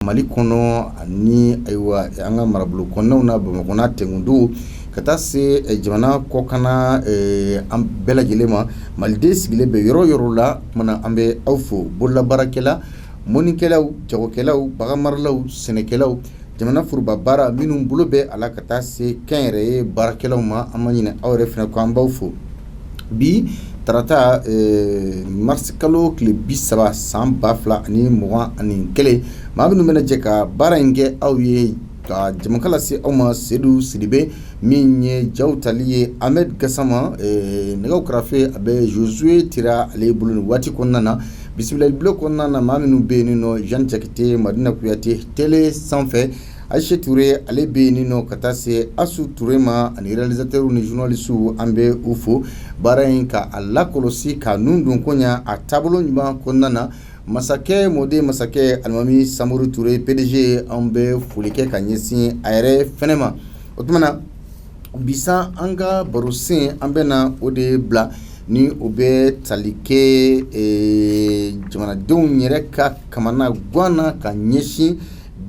Mali kono ani aywa anga marabulu kono na bamakona tengundu kata se jamana kokana am bela jilema malde sigile be yoro la mana ambe awfo bolla barakela monikelaw jagokelaw bagamarlaw senekelaw jamana furba bara minum bulobe ala kata se kenre barakelaw ma amanyine awre fina ko ambawfo bi tarata mars kalo kile bisaba san bafla ani mugan ani kele mabinu mena jeka barange awye ka jamakala si awma sedu sidibe minye jawtaliye ahmed gasama negaw krafe abe josue tira ale bulun wati konnana bismillah blok konnana mabinu benino jean jakite madina kuyate télé sans fait Aïcha Touré ale benino katase asu Tourema ani réalisateur ni journaliste ambe ufo barainka alla kolosi ka nundun konya a tablo nyuma konnana masake mode masake almami Samuru Touré PDG ambe fulike kanyesi aire fenema otmana bisa anga barusin ambe na ode bla ni obe talike jamana don yereka kamana gwana kanyeshi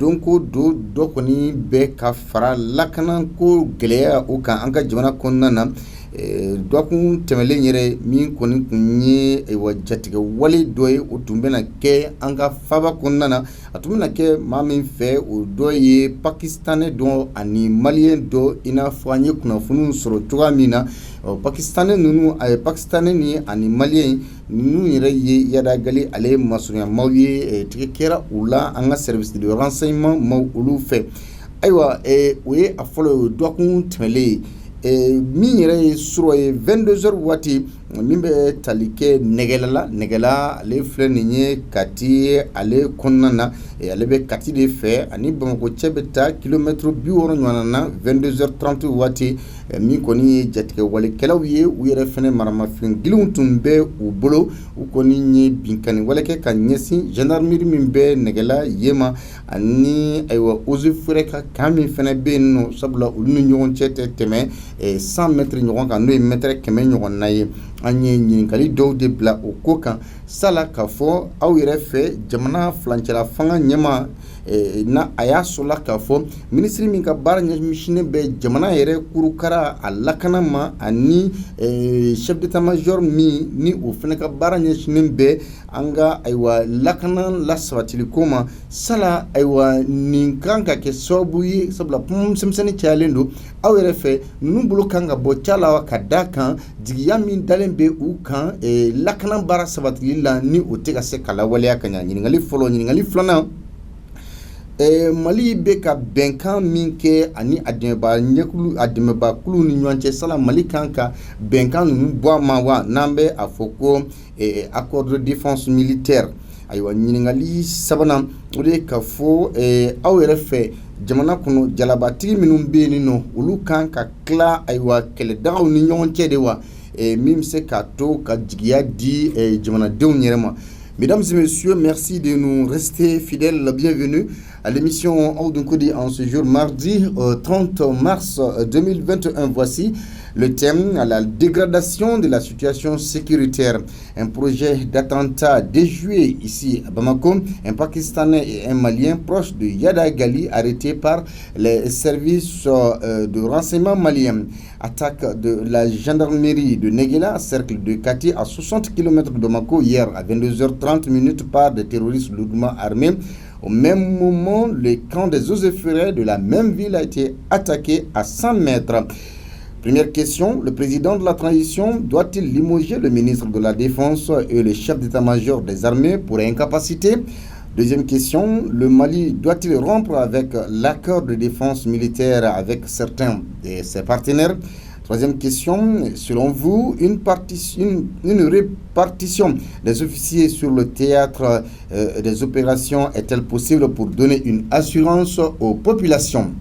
donko do koni be ka fara lakana ko geleya o kan an ka jamana konnana dokun temele nyere min koni kunye wa jatige wali doye o tumbena ke an ka faba konnana atumena ke mamin fe o doye pakistanais do ani malien do ina fanye kuna funun soro tugamina pakistanais nunu ay pakistanais ni ani malien nunu yere yada gali ale masunya mawi tikera ula anga service de renseignement maw ulu fe aywa we afolo dokun temele min yɛrɛ suro ye 22h wati min bɛ talike negela ale filɛ nin ye kati ale kɔnɔna na ale bɛ kati de fɛ ani Bamako cɛ bɛ taa kilomètre 60 ɲɔgɔn na 22h30 wati min kɔni ye jatigɛ walekɛlaw ye u yɛrɛ fɛnɛ maramafɛn gilinw tun bɛ u bolo u kɔni ye binkani walekɛ ka ɲɛsin gendarmerie min bɛ negela yema ani aywa ozefure ka kan min fɛnɛ bɛ yen nɔ sabula olu ni ɲɔgɔn cɛ tɛ tɛmɛ 100 mètres ɲɔgɔn kan n'o ye mètre 100 ɲɔgɔn na ye an ye ɲininkali dɔw de bila o ko kan sala k'a fɔ aw yɛrɛ fɛ jamana filancɛla fanga ɲɛma na a y'a sɔrɔla k'a fɔ ministre min ka baara ɲɛsinnen bɛ jamana yɛrɛ kurukara a lakana ma ani chef d'état-major min ni o fana ka baara ɲɛsinnen bɛ an ka ayiwa lakana lasabatiliko ma sala ayiwa nin kan ka kɛ sababu ye sabula kuma misɛnmisɛnnin cayalen don aw yɛrɛ fɛ ninnu bolo kan ka bɔ cala ka da kan jigiya min dalen bɛ u kan lakana baara sabatili la ni o tɛ ka se ka lawaleya ka ɲa ɲininkali fɔlɔ ɲininkali filanan Mali bɛ ka bɛnkan min kɛ ani a dɛmɛba kulu ni ɲɔgɔn cɛ sala Mali kan ka bɛnkan ninnu bɔ a ma wa n'an bɛ a fɔ ko accord de défense militaire ayiwa ɲininkali sabanan o de ka fɔ aw yɛrɛ fɛ jamana kɔnɔ jalabatigi minnu bɛ yen nɔ olu kan ka tila ayiwa kɛlɛdagaw ni ɲɔgɔn cɛ de wa min bɛ se ka to ka jigiya di jamanadenw yɛrɛ ma. Mesdames et messieurs, merci de nous rester fidèles. Bienvenue à l'émission Aoudoukodi en ce jour mardi 30 mars 2021. Voici le thème à la dégradation de la situation sécuritaire. Un projet d'attentat déjoué ici à Bamako. Un Pakistanais et un Malien proche de Yada Gali arrêtés par les services de renseignement maliens. Attaque de la gendarmerie de Negela, cercle de Kati à 60 km de Bamako hier à 22h30 par des terroristes lourdement armés. Au même moment, le camp des eaux et forêts de la même ville a été attaqué à 100 mètres. Première question, le président de la transition doit-il limoger le ministre de la Défense et le chef d'état-major des armées pour incapacité? Deuxième question, le Mali doit-il rompre avec l'accord de défense militaire avec certains de ses partenaires? Troisième question, selon vous, une répartition des officiers sur le théâtre des opérations est-elle possible pour donner une assurance aux populations?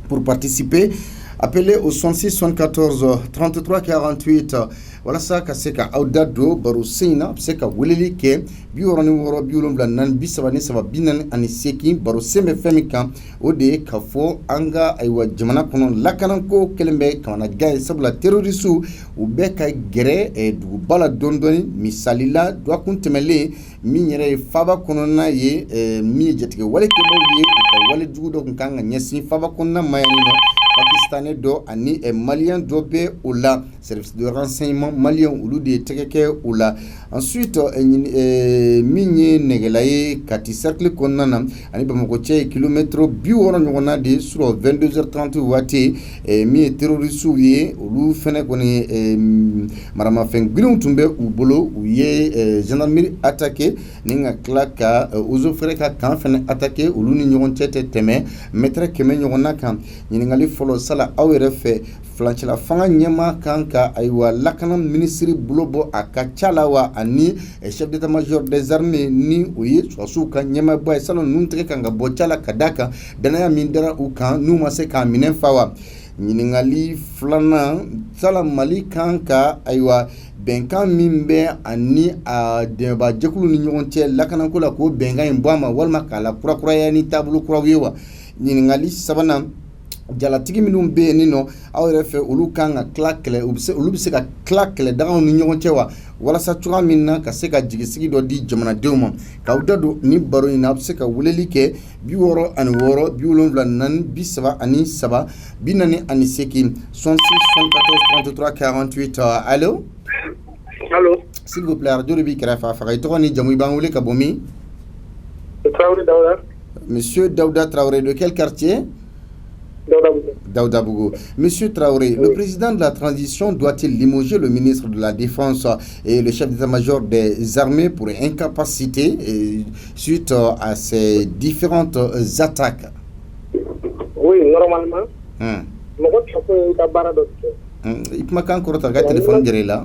Pour participer, appelez au 66 74 33 48. walasa ka se ka aw da don baro sen na a bɛ se ka weleli kɛ 66 74 33 48 baro sen bɛ fɛn min kan o de ye ka fɔ an ka ayiwa jamana kɔnɔ lakanako kɛlen bɛ kamanagan ye sabula terroriste u bɛ ka gɛrɛ duguba la dɔɔni dɔɔni misali la dɔgɔkun tɛmɛlen min yɛrɛ ye faaba kɔnɔna ye min ye jatigɛ wale kɛbaaw ye u ka wale jugu dɔ tun kan ka ɲɛsin faaba kɔnɔna ma yan nɔ pakistanais dɔ ani malien dɔ bɛ o la service de renseignement malien olu de ye tɛgɛ kɛ o la ensuite min ye nɛgɛla ye Kati cercle kɔnɔna na ani Bamakɔ cɛ ye kilomètre 60 ɲɔgɔnna de sur 22h30 waati min ye terroristes ye olu fɛnɛ kɔni maramafɛn grinw tun bɛ u bolo u ye gendarmerie attaqué ni ka tila ka eaux et forêts ka kan fɛnɛ attaqué olu ni ɲɔgɔn cɛ tɛ tɛmɛ mètre 100 ɲɔgɔnna kan ɲininkali fɔlɔ sala aw yɛrɛ fɛ filancɛla fanga ɲɛma kan ka ayiwa lakana ministre bolo bɔ a ka ca la wa ani chef d'état-major des armées ni o ye sɔrɔsiw ka ɲɛmaaba ye salon ninnu tɛgɛ kan ka bɔ ca la ka d'a kan danaya min dara u kan n'u ma se k'a minɛ fa wa ɲininkali filanan sala Mali kan ka ayiwa bɛnkan min bɛ ani a dɛmɛbaajɛkulu ni ɲɔgɔn cɛ lakanako la k'o bɛnkan in bɔ a ma walima k'a la kurakuraya ni taabolo kuraw ye wa ɲininkali sabanan jalatigi minnu bɛ yen nɔ aw yɛrɛ fɛ olu kan ka tila kɛlɛ olu bɛ se ka tila kɛlɛdaganw ni ɲɔgɔn cɛ wa walasa cogoya min na ka se ka jigisigi dɔ di jamanadenw ma k'aw da don ni baro in na a bɛ se ka weleli kɛ 66 74 33 48 66 74 33 48 allo allo s'il vous plaît radio de bi kɛrɛfɛ a faga i tɔgɔ ni jamu i b'an wele ka bɔ min Traoré Daouda monsieur Daouda Traoré de quel quartier Daouda Bougou. Monsieur Traoré, le président de la transition doit-il limoger le ministre de la Défense et le chef d'état-major des armées pour incapacité suite à ces différentes attaques? Oui, normalement. Il m'a encore un téléphone là.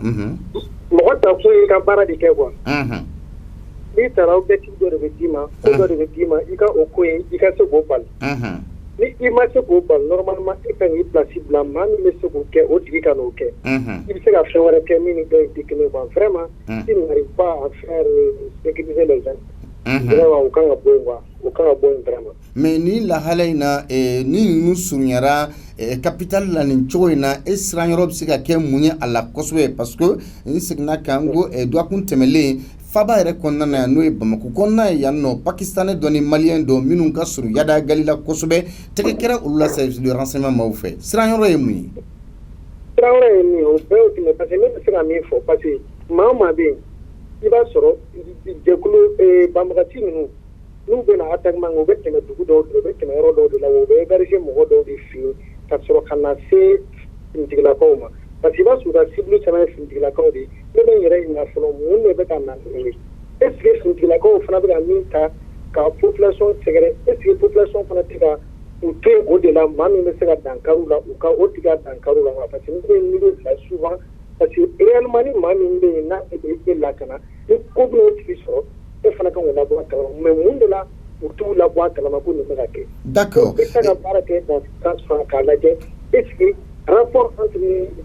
Ni i ma se k'o ban normalement i kan k'i place bila maa min bɛ se k'o kɛ o tigi ka n'o kɛ i bɛ se ka fɛn wɛrɛ kɛ min ni dɔ in tɛ kelen quoi vraiment si n'arrive pas à faire sécuriser les gens vraiment o kan ka bɔ yen quoi o kan ka bɔ yen vraiment mais ni lahala in na ni ninnu surunyara capitale la nin cogo in na e siran yɔrɔ bɛ se ka kɛ mun ye a la kosɛbɛ parce que n seginna kan n ko dɔgɔkun tɛmɛlen faba yɛrɛ kɔnɔna na yan n'o ye Bamakɔ kɔnɔna ye yan nɔ pakistanais dɔ ni malien dɔ minnu ka surun yada galila kosɛbɛ tɛgɛ kɛra olu la service de renseignement maaw fɛ siran yɔrɔ ye mun ye siran yɔrɔ ye min ye o bɛɛ y'o tɛmɛ parce que ne bɛ se ka min fɔ parce que maa o maa bɛ yen i b'a sɔrɔ jɛkulu banbagati ninnu n'u bɛna attaquement kɛ u bɛ tɛmɛ dugu dɔw de la u bɛ tɛmɛ yɔrɔ dɔw de la u bɛ héberger mɔgɔ dɔw de fɛ yen ka sɔrɔ ka na se finitigilakaw ma parce que i b'a sɔrɔ ka cible caman ye finitigilakaw de ye ne bɛ n yɛrɛ ɲininka fɔlɔ mun de bɛ ka na nin est ce que finitigilakaw fana bɛ ka min ta ka population sɛgɛrɛ est ce que population fana tɛ ka u to yen o de la maa min bɛ se ka dankari u la u ka o tigi ka dankari u la parce que ne bɛ miiri la souvent parce que réellement ni maa min bɛ yen n'a e lakana ni ko bɛ o tigi sɔrɔ e fana kan k'o labɔ a kalama mais mun de la u t'u labɔ a kalama ko nin bɛ ka kɛ. d'accord e ka baara kɛ dans ce sens fana k'a lajɛ est ce que rapport entre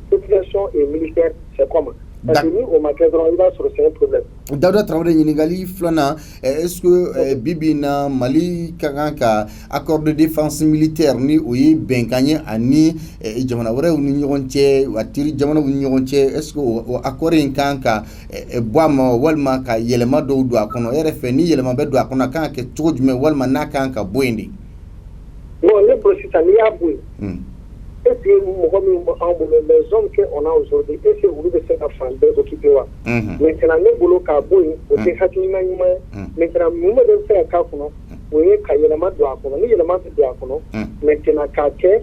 population et militaire c'est comment? Parce que ni o ma kɛ dɔrɔn i b'a sɔrɔ c'est un problème. Daouda Traoré ɲininkali filanan est-ce que bibi na Mali ka kan ka accord de défense militaire ni o ye bɛnkan ye ani jamana wɛrɛw ni ɲɔgɔn cɛ a teri jamanaw ni ɲɔgɔn cɛ est-ce que o accord in kan ka bɔ a ma walima ka yɛlɛma dɔw don a kɔnɔ e yɛrɛ fɛ ni yɛlɛma bɛ don a kɔnɔ a kan ka kɛ cogo jumɛn walima n'a kan ka bɔ yen de. Bon ne bolo sisan n'i y'a bɔ yen est-ce que mɔgɔ min b'an bolo les hommes qu'on a aujourd'hui est-ce que olu bɛ se ka fan bɛɛ occuper wa maintenant ne bolo k'a bɔ yen o tɛ hakilina ɲuman ye maintenant mun bɛ se ka k'a kɔnɔ o ye ka yɛlɛma don a kɔnɔ ni yɛlɛma bɛ don a kɔnɔ maintenant k'a kɛ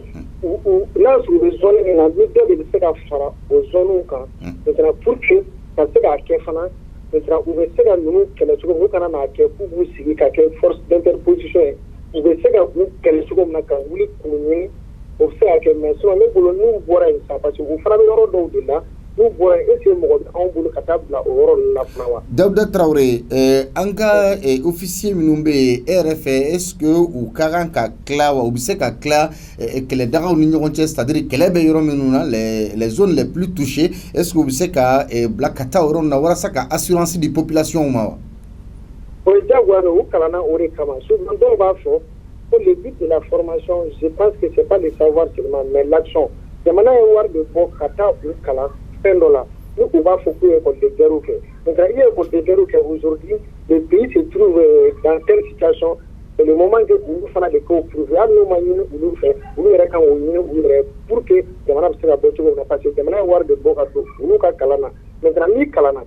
n'a sɔrɔ u bɛ zone min na ni dɔ de bɛ se ka fara o zonew kan maintenant pour que ka se k'a kɛ fana maintenant u bɛ se ka ninnu kɛlɛ cogo min u kana n'a kɛ k'u b'u sigi ka kɛ force d'interposition ye u bɛ se ka u kɛlɛ cogo min na ka wuli k'u ɲini o bɛ se ka kɛ mais sinon ne bolo n'u bɔra yen sa parce que u fana bɛ yɔrɔ dɔw de la n'u bɔra est-ce que mɔgɔ bɛ anw bolo ka taa bila o yɔrɔ ninnu na fana wa. Dawuda Traoré an ka officier minnu bɛ yen e yɛrɛ fɛ est-ce que u ka kan ka tila wa u bɛ se ka tila kɛlɛdagaw ni ɲɔgɔn cɛ c'est-à-dire kɛlɛ bɛ yɔrɔ minnu na les zones les plus touchées est-ce que u bɛ se ka bila ka taa o yɔrɔ ninnu na walasa ka assurance di population ma wa. O ye diyagoya de u kalanna o de kama souvent dɔw b'a fɔ ko le but de la formation je pense que c'est pas le savoir seulement mais l'action jamana ye wari de bɔ ka taa u kalan fɛn dɔ la ni u b'a fɔ k'u ye école kɛ maintenant i ye école kɛ aujourd'hui le pays se trouve dans telle situation c'est le moment que olu fana de k'o prouver hali n'u ma ɲini olu fɛ olu yɛrɛ kan k'o ɲini u yɛrɛ pour que jamana bɛ se ka bɔ cogo min na parce que jamana ye wari de bɔ ka don olu ka kalan na maintenant n'i kalanna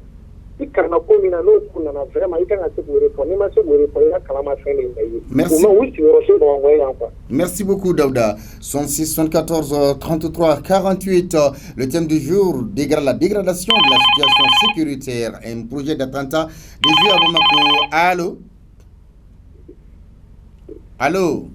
i kalanna ko min na n'o ko nana vraiment i kan ka se k'o répondre n'i ma se k'o répondre i ka kalan ma fɛn de ye. Merci. U sigiyɔrɔ se Bamakɔ yan quoi. Merci beaucoup Daouda. 66 74 33 48. Le thème du jour, la dégradation de la situation sécuritaire. Un projet d'attentat déjoué à Bamako. Allô? Allô?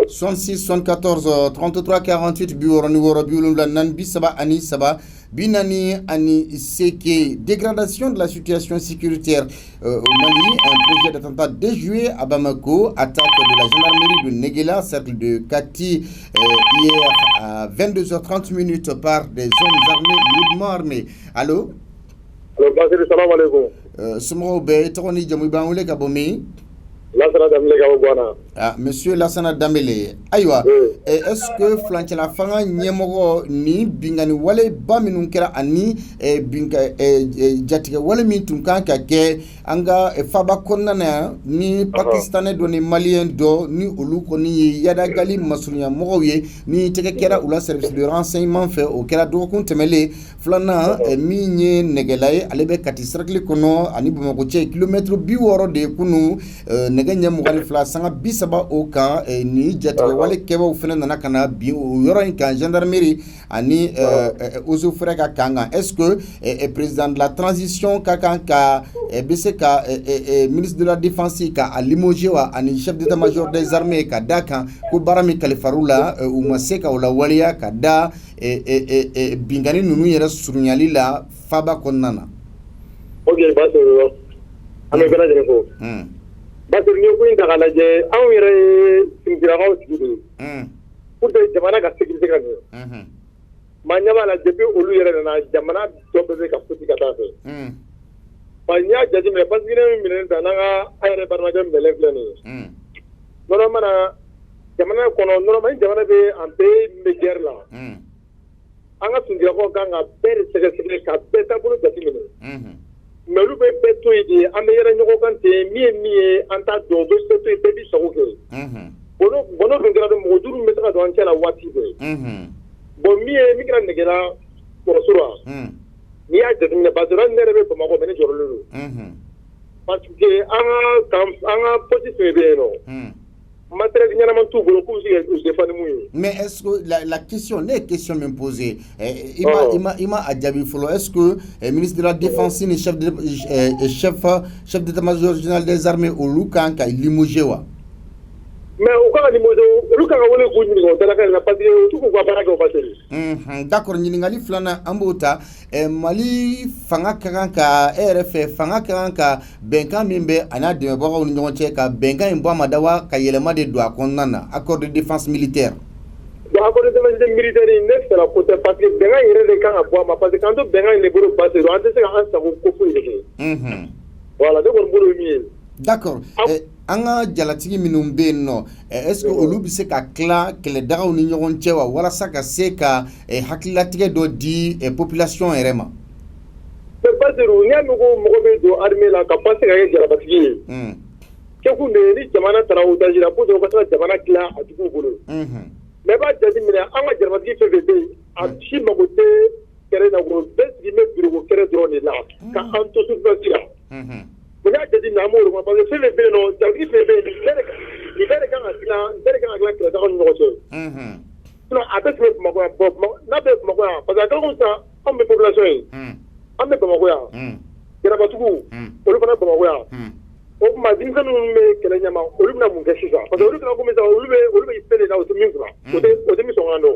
66 74 33 48 bureau numéro biolumla nanbi saba ani saba binani ani seke dégradation de la situation sécuritaire au Mali, un projet d'attentat déjoué à Bamako, attaque de la gendarmerie de Néguéla, cercle de Kati hier à 22h30 par des hommes armés, lourdement armés. Allô? Allô, salam alaikum. Sumo be tokoni jamu bangoule kabomi. Lassana Dambele Gabouana. Ah, monsieur Lassana Dambele. Aïwa, est-ce que Flanchela Fanga Nyemogo ni bingani wale ba minun kera ani binga jatige wale min tunkan ka ke anga faba konnana ni pakistanais do ni malien do ni olu ko ni yada gali masunya mogo ye ni tege kera ula service de renseignement fait au kera do kun temele flana mi nye negelaye alebe kati cercle kono ani bumako che kilomètre bi woro de kunu nega mugani fla sanga bisaba o kan ni jatige wale keba fena nana kana bi yoro in kan gendarmerie ani ozo freka kanga est-ce que président de la transition kakanka BCK ministre de la défense ka a limogé wa ani chef d'état-major des armées ka dakan ko barami kalifarula ou maseka wala walia ka da bingani nunu yera surunyali la faba konnana. OK basoro ame bela jere ko basoro ni ko inda kala je aw yere singirawo sigidi pour que jamana ka sécurité ka ni manyama la depuis olu yere na jamana to be ka futi ka tafe Panya jadi me pas gine minen tananga ayre barnaga mele fleni nono mana jamana kono nono man jamana be ampe me guerre la anga sungira ko kanga ber sege sege ka beta bulu jati minen melu be beto idi ame yere nyoko kante mie anta do be seto e bebi sogo bono ngira do moduru me saka do ankela wati be bo mie migra negera ko sura ni a jate minɛ parce que ne yɛrɛ bɛ Bamakɔ mais ne jɔrɔlen don parce que an ka position bɛ yen nɔ matériel ɲɛnama t'u bolo k'u bɛ se ka défendre mun ye. Mais est-ce que la question ne ye question min posé i ma a jaabi fɔlɔ est-ce que ministre de la défense ni chef d'état-major général des armées olu kan ka limogé wa. Mais au cas de limogé olu kan ka wele k'u ɲininka o dalaka la parce que tu k'u ka baara kɛ o facile. D'accord ɲininkali filanan an b'o ta Mali fanga ka kan ka RF fanga ka kan ka bɛnkan min bɛ a n'a dɛmɛbagaw ni ɲɔgɔn cɛ ka bɛnkan in bɔ a ma da wa ka yɛlɛma de don a kɔnɔna na accord de défense militaire. Bon accord de défense militaire ne sera côté parce que bɛnkan yɛrɛ de kan ka bɔ a ma parce que quand bɛnkan in de bolo passé an tɛ se ka an sago ko foyi de kɛ. Voilà ne kɔni bolo ye min ye. D'accord. An ka jalatigi minnu bɛ yen nɔ est-ce que olu bɛ se ka tila kɛlɛdagaw ni ɲɔgɔn cɛ wa walasa ka se ka hakililatigɛ dɔ di population yɛrɛ ma. Mais Basiru n'i y'a mɛn ko mɔgɔ bɛ don armée la ka pas se ka kɛ jarabatigi ye. Kɛkun de ye ni jamana taara otage la pour que u ka se ka jamana dilan a tigiw bolo. Mais i b'a jateminɛ an ka jarabatigi fɛn fɛn bɛ yen a si mago tɛ kɛrɛ na ko bɛɛ sigi bɛ bureau kɛrɛ dɔrɔn de la ka an to souffrance la. Mais n'a jateminɛ an b'o de kɔnɔ parce que fɛn fɛn bɛ yen nɔ jarabatigi fɛn fɛn nin bɛɛ de kan ka dilan kɛlɛdagaw ni ɲɔgɔn cɛ. Sinon a bɛ tɛmɛ Bamakɔ yan n'a bɛ Bamakɔ yan parce que a ka kan sa anw bɛ population ye an bɛ Bamakɔ yan jarabatigiw olu fana Bamakɔ yan o tuma denmisɛnnin minnu bɛ kɛlɛ ɲɛma olu bɛna mun kɛ sisan parce que olu fana komi sisan olu bɛ fɛn de la o tɛ min kunna o tɛ min sɔn ka dɔn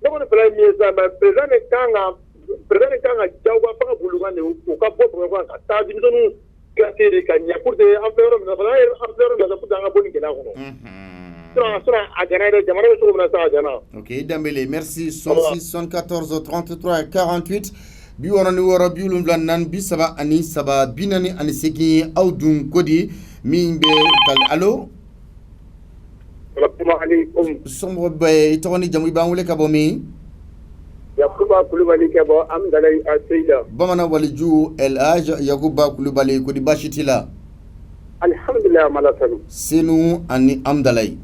ne kɔni fɛla ye min ye sisan mais président de kan ka président kan ka jaw ba fanga bulu kan o ka bɔ bamakɔ ka taa denmisɛnninw classé de ka ɲɛ pour que an filɛ yɔrɔ min na fana an filɛ yɔrɔ min na pour que an ka bɔ nin gɛlɛya kɔnɔ sinon a gana yɛrɛ jamana bɛ cogo min na sisan a gana. Ok Dambele merci 66 74 33 48 66 74 43 aw dun kodi min bɛ allo. salaamaaleykum. somɔgɔw bɛ i tɔgɔ ni jamu i b'an wele ka bɔ min. Yakuba Kulubali ka bɔ Amdalayi a Seyida. Bamanan waliju El Hadj Yakuba Kulubali kodi baasi t'i la. Alhamdulilayi Malasanu. Senu ani Amdalayi.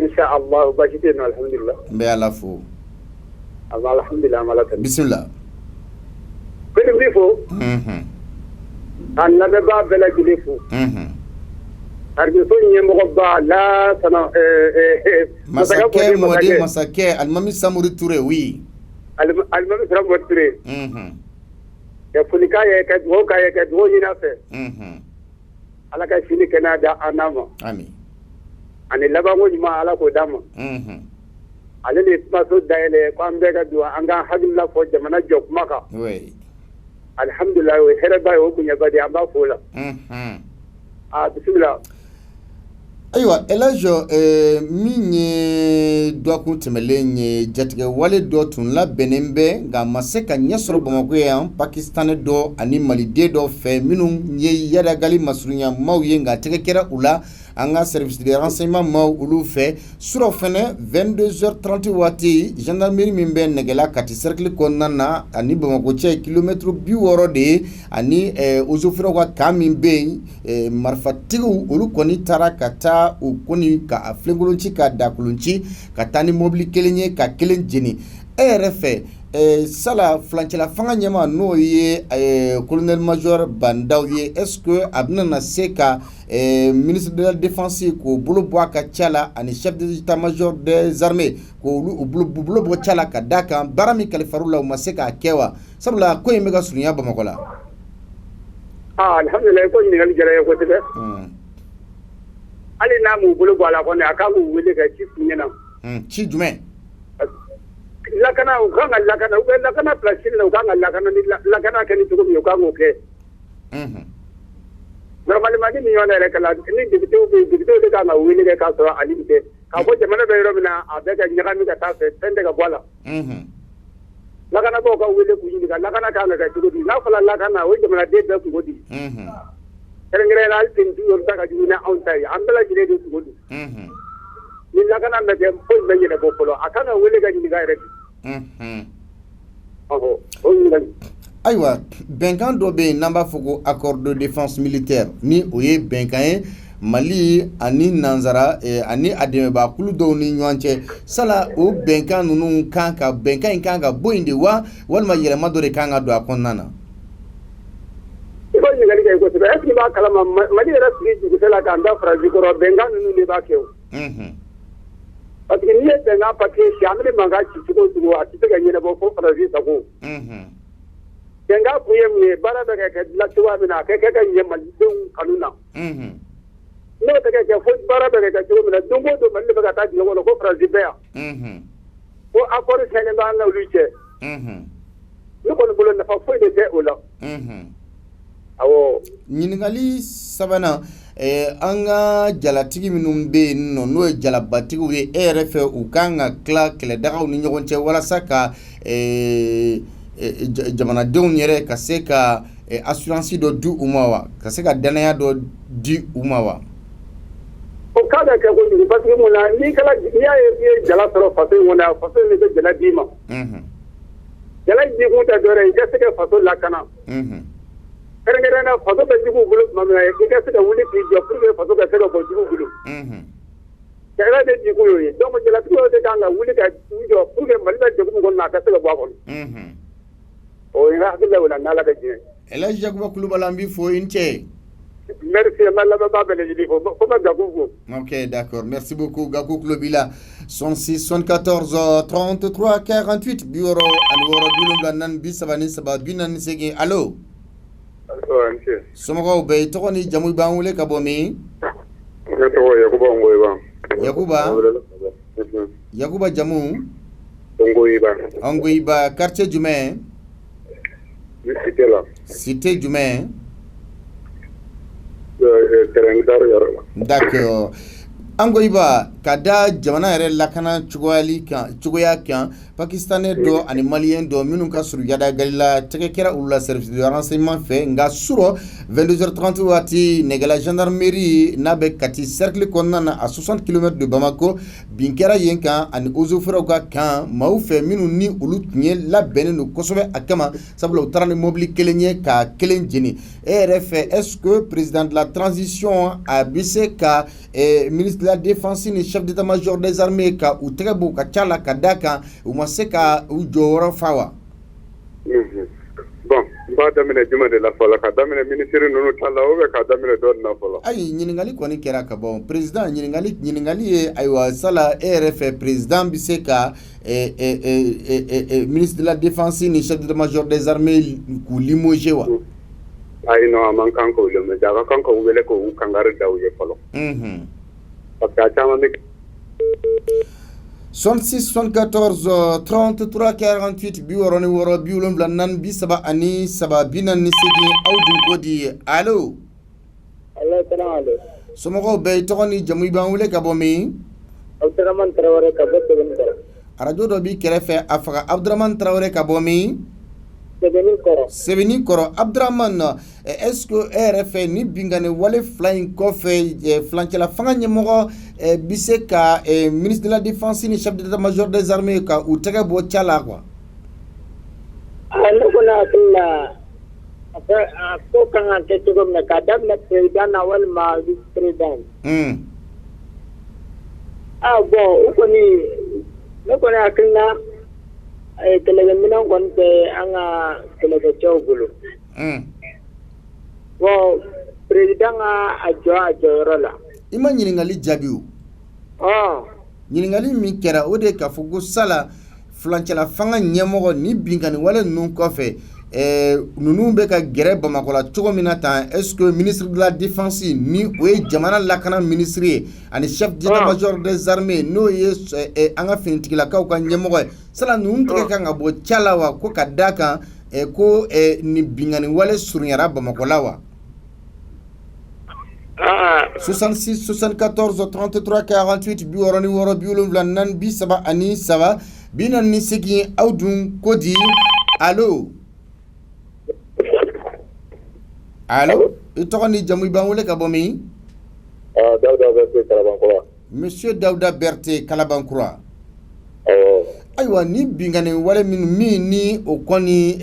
Insha Allah baasi tɛ yen nɔ alhamdulilayi. N bɛ Ala fo. Alhamdulilayi Malasanu. Bisimila. Ko nin b'i fo. Ka lamɛnbaa bɛɛ lajɛlen fo. Arajo ɲɛmɔgɔba Laasana masakɛ Alimami Samori Ture oui. Alimami Samori Ture. Ka foli k'a ye ka dugawu k'a ye ka dugawu ɲini a fɛ. Ala ka sini kɛnɛya da an n'a ma. Ami. Ani labanko ɲuman Ala k'o d'a ma. Ale de ye kumaso dayɛlɛ ko an bɛɛ ka don an ka hakilila fɔ jamana jɔ kuma kan. Oui. Alhamdulilayi o ye hɛrɛba ye o boɲaba de ye an b'a fo o la. Bisimila. Ayiwa El Hadj min ye dɔkun tɛmɛlen ye jatigɛ wale dɔ tun labɛnnen bɛ nka a ma se ka ɲɛ sɔrɔ Bamakɔ yan Pakistan dɔ ani Maliden dɔ fɛ minnu ye yadagali masurunya maaw ye nka tɛgɛ kɛra u la an ka service de renseignement maaw olu fɛ surɔ fɛnɛ 22h30 waati gendarmerie min bɛ nɛgɛla Kati cercle kɔnɔna na ani Bamakɔ cɛ kilomètre 60 de ye ani ozofiraw ka kan min bɛ yen marifatigiw olu kɔni taara ka taa u kɔni ka a filenkolonci ka dakolonci ka taa ni mobili kelen ye ka kelen jeni e yɛrɛ fɛ sala flancɛla fanga ɲɛma n'o ye colonel major Bandaw ye est-ce que a bɛna na se ka ministre de la défense k'o bolo bɔ a ka ca la ani chef d'état major des armées k'o bolo bɔ ca la ka d'a kan baara min kalifar'u la u ma se k'a kɛ wa sabula ko in bɛ ka surunya Bamakɔ la. Alhamdulilayi ko ɲininkali diyara n ye kosɛbɛ. Hali n'a m'u bolo bɔ a la kɔni a kan k'u wele ka ci f'u ɲɛna. Ci jumɛn? Lakana u kan ka lakana u bɛ lakana place la u kan ka lakana ni lakana kɛ ni cogo min u kan k'o kɛ. Normalement ni ɲɔgɔn yɛrɛ kala ni député bɛ yen député de kan ka wele kɛ k'a sɔrɔ ali tɛ k'a fɔ jamana bɛ yɔrɔ min na a bɛ ka ɲagami ka taa fɛ fɛn tɛ ka bɔ a la. Lakanabagaw ka wele k'u ɲininka lakana kan ka kɛ cogo di n'a fɔra lakana o ye jamanaden bɛɛ kungo di. Kɛrɛnkɛrɛnnenya la hali tentu yɔrɔ ta ka jugu ni anw ta ye an bɛɛ lajɛlen de kungo di. Ni lakana bɛ kɛ foyi bɛ yɛlɛbɔ fɔlɔ a kan ka wele ka ɲininka yɛrɛ di. O ɲininkali. Ayiwa bɛnkan dɔ bɛ yen n'an b'a fɔ ko accord de défense militaire ni o ye bɛnkan ye Mali ani nanzara ani a dɛmɛbaakulu dɔw ni ɲɔgɔn cɛ sala o bɛnkan ninnu kan ka bɛnkan in kan ka bɔ yen de wa walima yɛlɛma dɔ de kan ka don a kɔnɔna na. I ko ɲininkali kɛ kosɛbɛ est-ce que i b'a kalama Mali yɛrɛ sigi jurusɛ la k'an da Faransi kɔrɔ bɛnkan ninnu de b'a kɛ o. Parce que n'i ye bɛnkan papier ci an bɛ mankan ci cogo o cogo a tɛ se ka ɲɛnabɔ fo Faransi sago. Bɛnkan kun ye mun ye baara bɛ kɛ dilan cogoya min na a kɛ ka ɲɛ Malidenw kanu na. N'o tɛ kɛ fo baara bɛ kɛ cogo min na don o don Mali bɛ ka taa diɲɛ kɔnɔ ko Faransi bɛ yan. Ko accord sɛbɛnnen b'an n'olu cɛ. Ne kɔni bolo nafa foyi de tɛ o la. Awɔ. Ɲininkali sabanan an ka jalatigi minnu bɛ yen nɔ n'o ye jalabatigiw ye e yɛrɛ fɛ u kan ka tila kɛlɛdagaw ni ɲɔgɔn cɛ walasa ka jamanadenw yɛrɛ ka se ka assurance dɔ di u ma wa ka se ka danaya dɔ di u ma wa. O k'a ka kɛ kojugu parce que mun na n'i y'a ye jala sɔrɔ faso in kɔnɔ faso in bɛ jala d'i ma. Jala di kun tɛ dɔwɛrɛ ye i ka se ka faso lakana. Kɛrɛnkɛrɛnnenya faso bɛ juguw bolo tuma min na i ka se ka wuli k'i jɔ pour que faso ka se ka bɔ juguw bolo. Sariya de di kun y'o ye donc jalatigiw de kan ka wuli ka jɔ pour que Mali bɛ degun kɔnɔ a ka se ka bɔ a kɔnɔ. O ye n ka hakili la o la n'Ala ka diɲɛ. El Hadj Yakuba Kulubali an b'i fo i ni ce. Merci, an b'a lamɛnbaa bɛɛ lajɛlen fo ko ma Gakou fo. Ok d'accord merci beaucoup Gakou kulo b'i la 66 74 33 48 63 allo. Somɔgɔw bɛ i tɔgɔ ni jamu i b'an wele ka bɔ min. Ne tɔgɔ ye Yakuba Ngoyiba. Yakuba jamu. Ngoyiba. Ngoyiba quartier jumɛn. cité la. Cité jumɛn? Terrain d'art yɔrɔ la. D'accord. An ko Iba ka da jamana yɛrɛ lakana cogoya kan pakistanais dɔ ani malien dɔ minnu ka surun yadagali la tɛgɛ kɛra olu la service de renseignement fɛ nka surɔ 22h30 waati nɛgɛla gendarmerie n'a bɛ Kati cercle kɔnɔna na a 60 km de Bamako bin kɛra yen kan ani eaux forêts ka kan maaw fɛ minnu ni olu tun ye labɛnnen don kosɛbɛ a kama sabula u taara ni mobili kelen ye ka kelen jeni e yɛrɛ fɛ est-ce que président de la transition a bɛ se ka ministre de la défense ni chef d'état-major des armées ka u tɛgɛ b'u ka ca la ka da kan u ma se ka u jɔyɔrɔ fa wa? Bon, n b'a daminɛ jumɛn de la fɔlɔ ka daminɛ ministre ninnu ta la ou bien ka daminɛ dɔ nin na fɔlɔ? Ayi ɲininkali kɔni kɛra ka ban président ɲininkali ye ayiwa sala e yɛrɛ fɛ président bɛ se ka ministre de la défense ni chef d'état-major des armées k'u limoger wa? Ayi non a man kan k'o limoger a ka kan k'u wele k'u kangari da u ye fɔlɔ. Parce que a caman bɛ 66 74 33 48 66 74 ani 73 aw dun ko di allo. Allo salamu somɔgɔw bɛɛ i tɔgɔ ni jamu i b'an wele ka bɔ min? Abdurrahman Traoré ka bɔ Sɛbɛnikɔrɔ. Radio dɔ b'i kɛrɛfɛ a faga Abdurrahman Traoré ka bɔ min? Sɛbɛnikɔrɔ Abdurrahman est-ce que e yɛrɛ fɛ ni bingani wale fila in kɔfɛ flancɛla fanga ɲɛmɔgɔ bɛ se ka ministre de la défense ni chef d'état-major des armées ka u tɛgɛ bɔ ca la quoi? Ne kɔni hakili la a ko kan ka kɛ cogo min na k'a daminɛ président na walima vice président. Bon o kɔni ne kɔni hakili la kɛlɛkɛminɛn kɔni tɛ an ka kɛlɛkɛcɛw bolo. Bon président ka a jɔyɔrɔ la. I ma ɲininkali jaabi o. Ɲininkali min kɛra o de k'a fɔ ko sala flancɛla fanga ɲɛmɔgɔ ni bingani wale ninnu kɔfɛ ninnu bɛ ka gɛrɛ Bamakɔ la cogo min na tan est-ce que ministre de la défense ni o ye jamana lakana ministre ye ani chef d'état-major des armées n'o ye an ka finitigilakaw ka ɲɛmɔgɔ ye sala ninnu tɛgɛ kan ka bɔ ca la wa ko ka da kan ko ni bingani wale surunyara Bamakɔ la wa? 66 74 33 48 66 74 ani 3 48 aw dun ko di allo. Allo i tɔgɔ ni jamu i b'an wele ka bɔ min? Dawuda Berete Kalabankura. Monsieur Dawuda Berete Kalabankura. Ayiwa ni bingani wale min ni o kɔni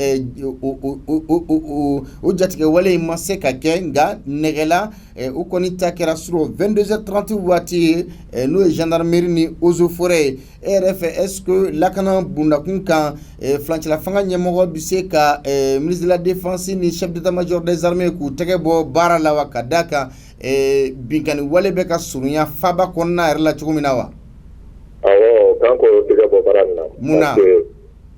o jatigɛ wale in ma se ka kɛ nka nɛgɛla o kɔni ta kɛra sur 22h30 waati n'o ye gendarmerie ni eaux forêts e yɛrɛ fɛ est-ce que lakana bundakun kan flancɛla fanga ɲɛmɔgɔ bɛ se ka ministre de la défense ni chef d'état-major des armées k'u tɛgɛ bɔ baara la wa ka da kan bingani wale bɛ ka surunya faba kɔnɔna yɛrɛ la cogo min na wa? Awɔ kan k'o tɛgɛ bɔ baara nin na. Munna? I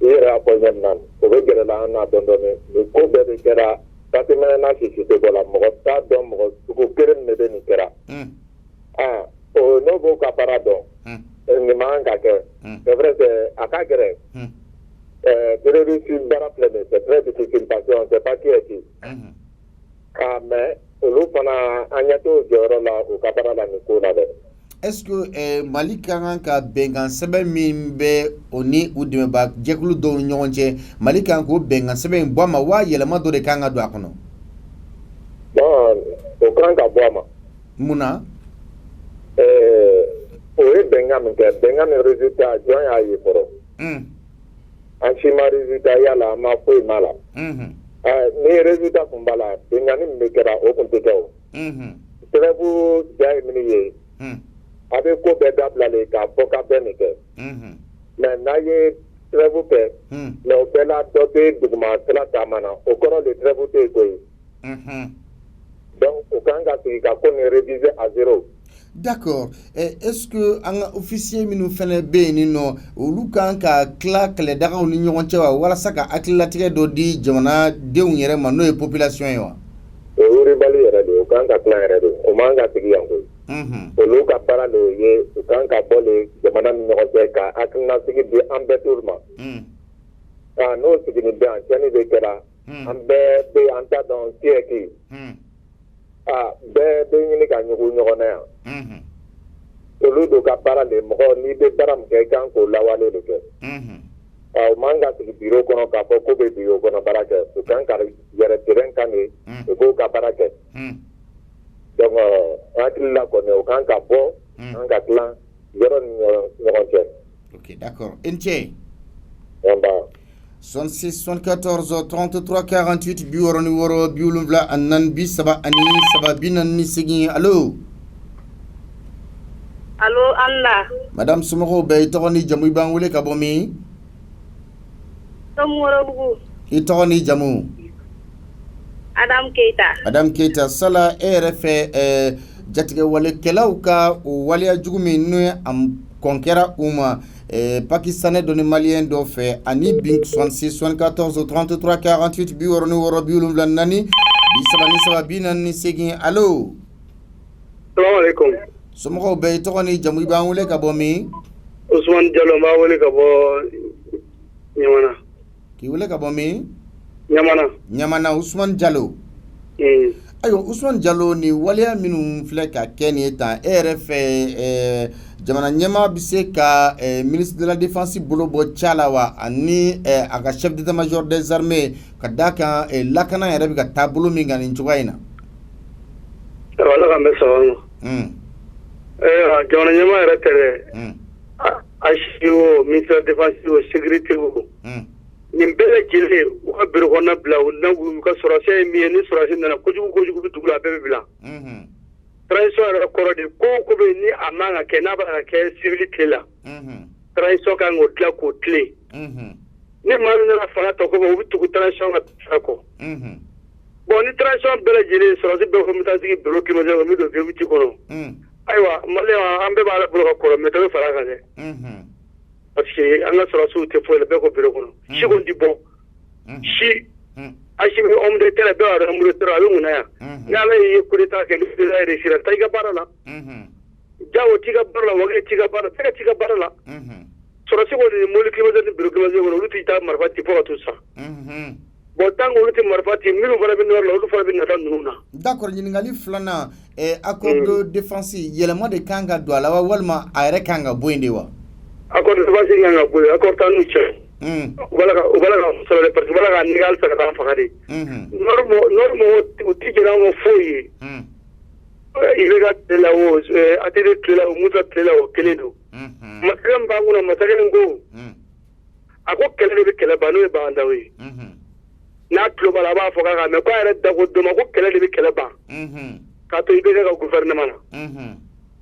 yɛrɛ y'a fɔ ɲɛna na o bɛ gɛrɛ la an na dɔɔni nin ko bɛɛ de kɛra patimɛna sisite bɔ la mɔgɔ t'a dɔn mɔgɔ sugu kelen de bɛ nin kɛra. N'o b'o ka baara dɔn nin man kan ka kɛ c'est vrai c'est a ka gɛrɛ terroriste baara filɛ nin c'est très difficile parce qu'on ne sait pas qui est qui. Mais olu fana an ɲɛ t'o jɔyɔrɔ la u ka baara la nin ko la dɛ. Est-ce que Mali ka kan ka bɛnkan sɛbɛn min bɛ o ni u dɛmɛba jɛkulu dɔw ni ɲɔgɔn cɛ Mali kan k'o bɛnkan sɛbɛn in bɔ a ma wa yɛlɛma dɔ de kan ka don a kɔnɔ? Bon o kan ka bɔ a ma. Munna? O ye bɛnkan min kɛ bɛnkan ni résultat jɔn y'a ye fɔlɔ. An si ma résultat yala an ma foyi ma la. Ni résultat kun b'a la bɛnkan min bɛ kɛra o kun tɛ kɛ o. Trêve ja ye min ye. A bɛ ko bɛɛ dabilalen k'a fɔ k'a bɛ nin kɛ mais n'a ye trêve kɛ mais o bɛɛ la dɔ bɛ duguma sira taama na o kɔrɔ de trêve tɛ yen koyi donc o kan ka sigi ka ko nin réviser à zéro. D'accord. Est-ce que an ka officier minnu fana bɛ yen nɔ olu kan ka tila kɛlɛdagaw ni ɲɔgɔn cɛ wa walasa ka hakililatigɛ dɔ di jamanadenw yɛrɛ ma n'o ye population ye wa? O ye ribali yɛrɛ de o kan ka tila yɛrɛ de o man ka sigi yan koyi. Olu ka baara de ye u kan ka bɔ de jamana ni ɲɔgɔn cɛ ka hakilinasigi di an bɛɛ t'olu ma. N'o sigini bɛ yan cɛnni de kɛra an bɛɛ bɛ an ta dɔn siècle bɛɛ bɛ ɲini ka ɲugu ɲɔgɔn na yan olu don ka baara de mɔgɔ n'i bɛ baara min kɛ i kan k'o lawale de kɛ o man ka sigi biro kɔnɔ k'a fɔ ko bɛ biro kɔnɔ baara kɛ u kan ka yɛrɛ terrain kan de u k'o ka baara kɛ donc hakili la kɔni o kan ka bɔ an ka dilan yɔrɔ ni ɲɔgɔn cɛ. Ok, d'accord. Entier. Yamba. 66 74 33 48 biworo ni woro biwulumvla annan bi saba ani saba binan ni sigi. Allo. Allo Allah. Madame Soumoro be to ni jamu ban wule ka bomi. Tomoro bugu. Ito ni jamu. Adam Keita. Adam Keita sala RF jatige wale kelauka wale ajugumi nue am konkera uma pakistanais doni malien do fe ani bink 66 74 33 48 bi woro ni woro bi ulum lan nani bi sabani sababina ni segi. Allo. Assalamu alaikum. Somo be to ni jamu ba wule ka bomi. Usman Diallo ma wule ka bo Nyamana. Ki wule ka bomi? Nyamana Usman Diallo. Ayo Usman Diallo ni waliya minnu filɛ ka kɛ nin ye tan e yɛrɛ fɛ jamana ɲɛmaa bɛ se ka ministre de la défense bolo bɔ ca la wa ani a ka chef d'état-major des armées ka d'a kan lakana yɛrɛ bɛ ka taabolo min kan nin cogoya in na. Ala ka mɛn sɔgɔma. Jamana ɲɛmaa yɛrɛ tɛ dɛ. ACI o ministre de la défense o sécurité o. Nin bɛɛ lajɛlen u ka biro kɔnɔna bila u ka sɔrɔsɛ ye min ye ni sɔrɔsɛ nana kojugu bɛ dugu la a bɛɛ bɛ bila. Transition yɛrɛ kɔrɔ de ko o ko bɛ yen ni a man ka kɛ n'a bɛ ka kɛ civil tile la. Transition kan k'o dilan k'o tile. Ni maa min nana fanga ta ko u bɛ tugu transition ka sira kɔ. Bon ni transition bɛɛ lajɛlen sɔrɔsi bɛɛ ko n bɛ taa sigi bureau climatiseur n bɛ don vérité kɔnɔ. Ayiwa maliyɛn an bɛɛ b'a la bolo ka kɔrɔ mais dɔ bɛ fara a kan dɛ. Parce que an ka sɔrɔsiw tɛ foyi la bɛɛ ko bureau kɔnɔ. Si ko ti bɔ. Si ACI bɛ homme de terrain bɛɛ b'a dɔn homme de terrain a bɛ mun na yan. Ni Ala ye coup d'état kɛ ni coup d'état réussira taa i ka baara la. Jago t'i ka baara la wagɛ t'i ka baara la tɛ ka t'i ka baara la. Sɔrɔsi ko ni mobili climatiseur ni bureau climatiseur kɔnɔ olu t'i ta marifa ci fo ka t'u sa. Bon tant que olu tɛ marifa ci minnu fana bɛ nɔrɔ la olu fana bɛ nata ninnu na. D'accord ɲininkali filanan accord de défense yɛlɛma de kan ka don a la wa walima a yɛrɛ kan ka bɔ yen de wa. Accord de défense kan ka bɔ yen accord t'an n'u cɛ. U b'a la ka sɛbɛn parce que u b'a la ka nɛgɛ halisa ka taa faga de. Nɔri mɔgɔw u tɛ jɛn an kɔ foyi ye. IBK tile la o ATT tile la o Musa tile la o kelen don. Masakɛ min b'an kunna masakɛ min ko a ko kɛlɛ de bɛ kɛlɛ ban n'o ye Bagandaw ye. N'a tulo b'a la a b'a fɔ k'a ka mɛn ko a yɛrɛ dago dɔ ma ko kɛlɛ de bɛ kɛlɛ ban k'a to IBK ka gouvernement na.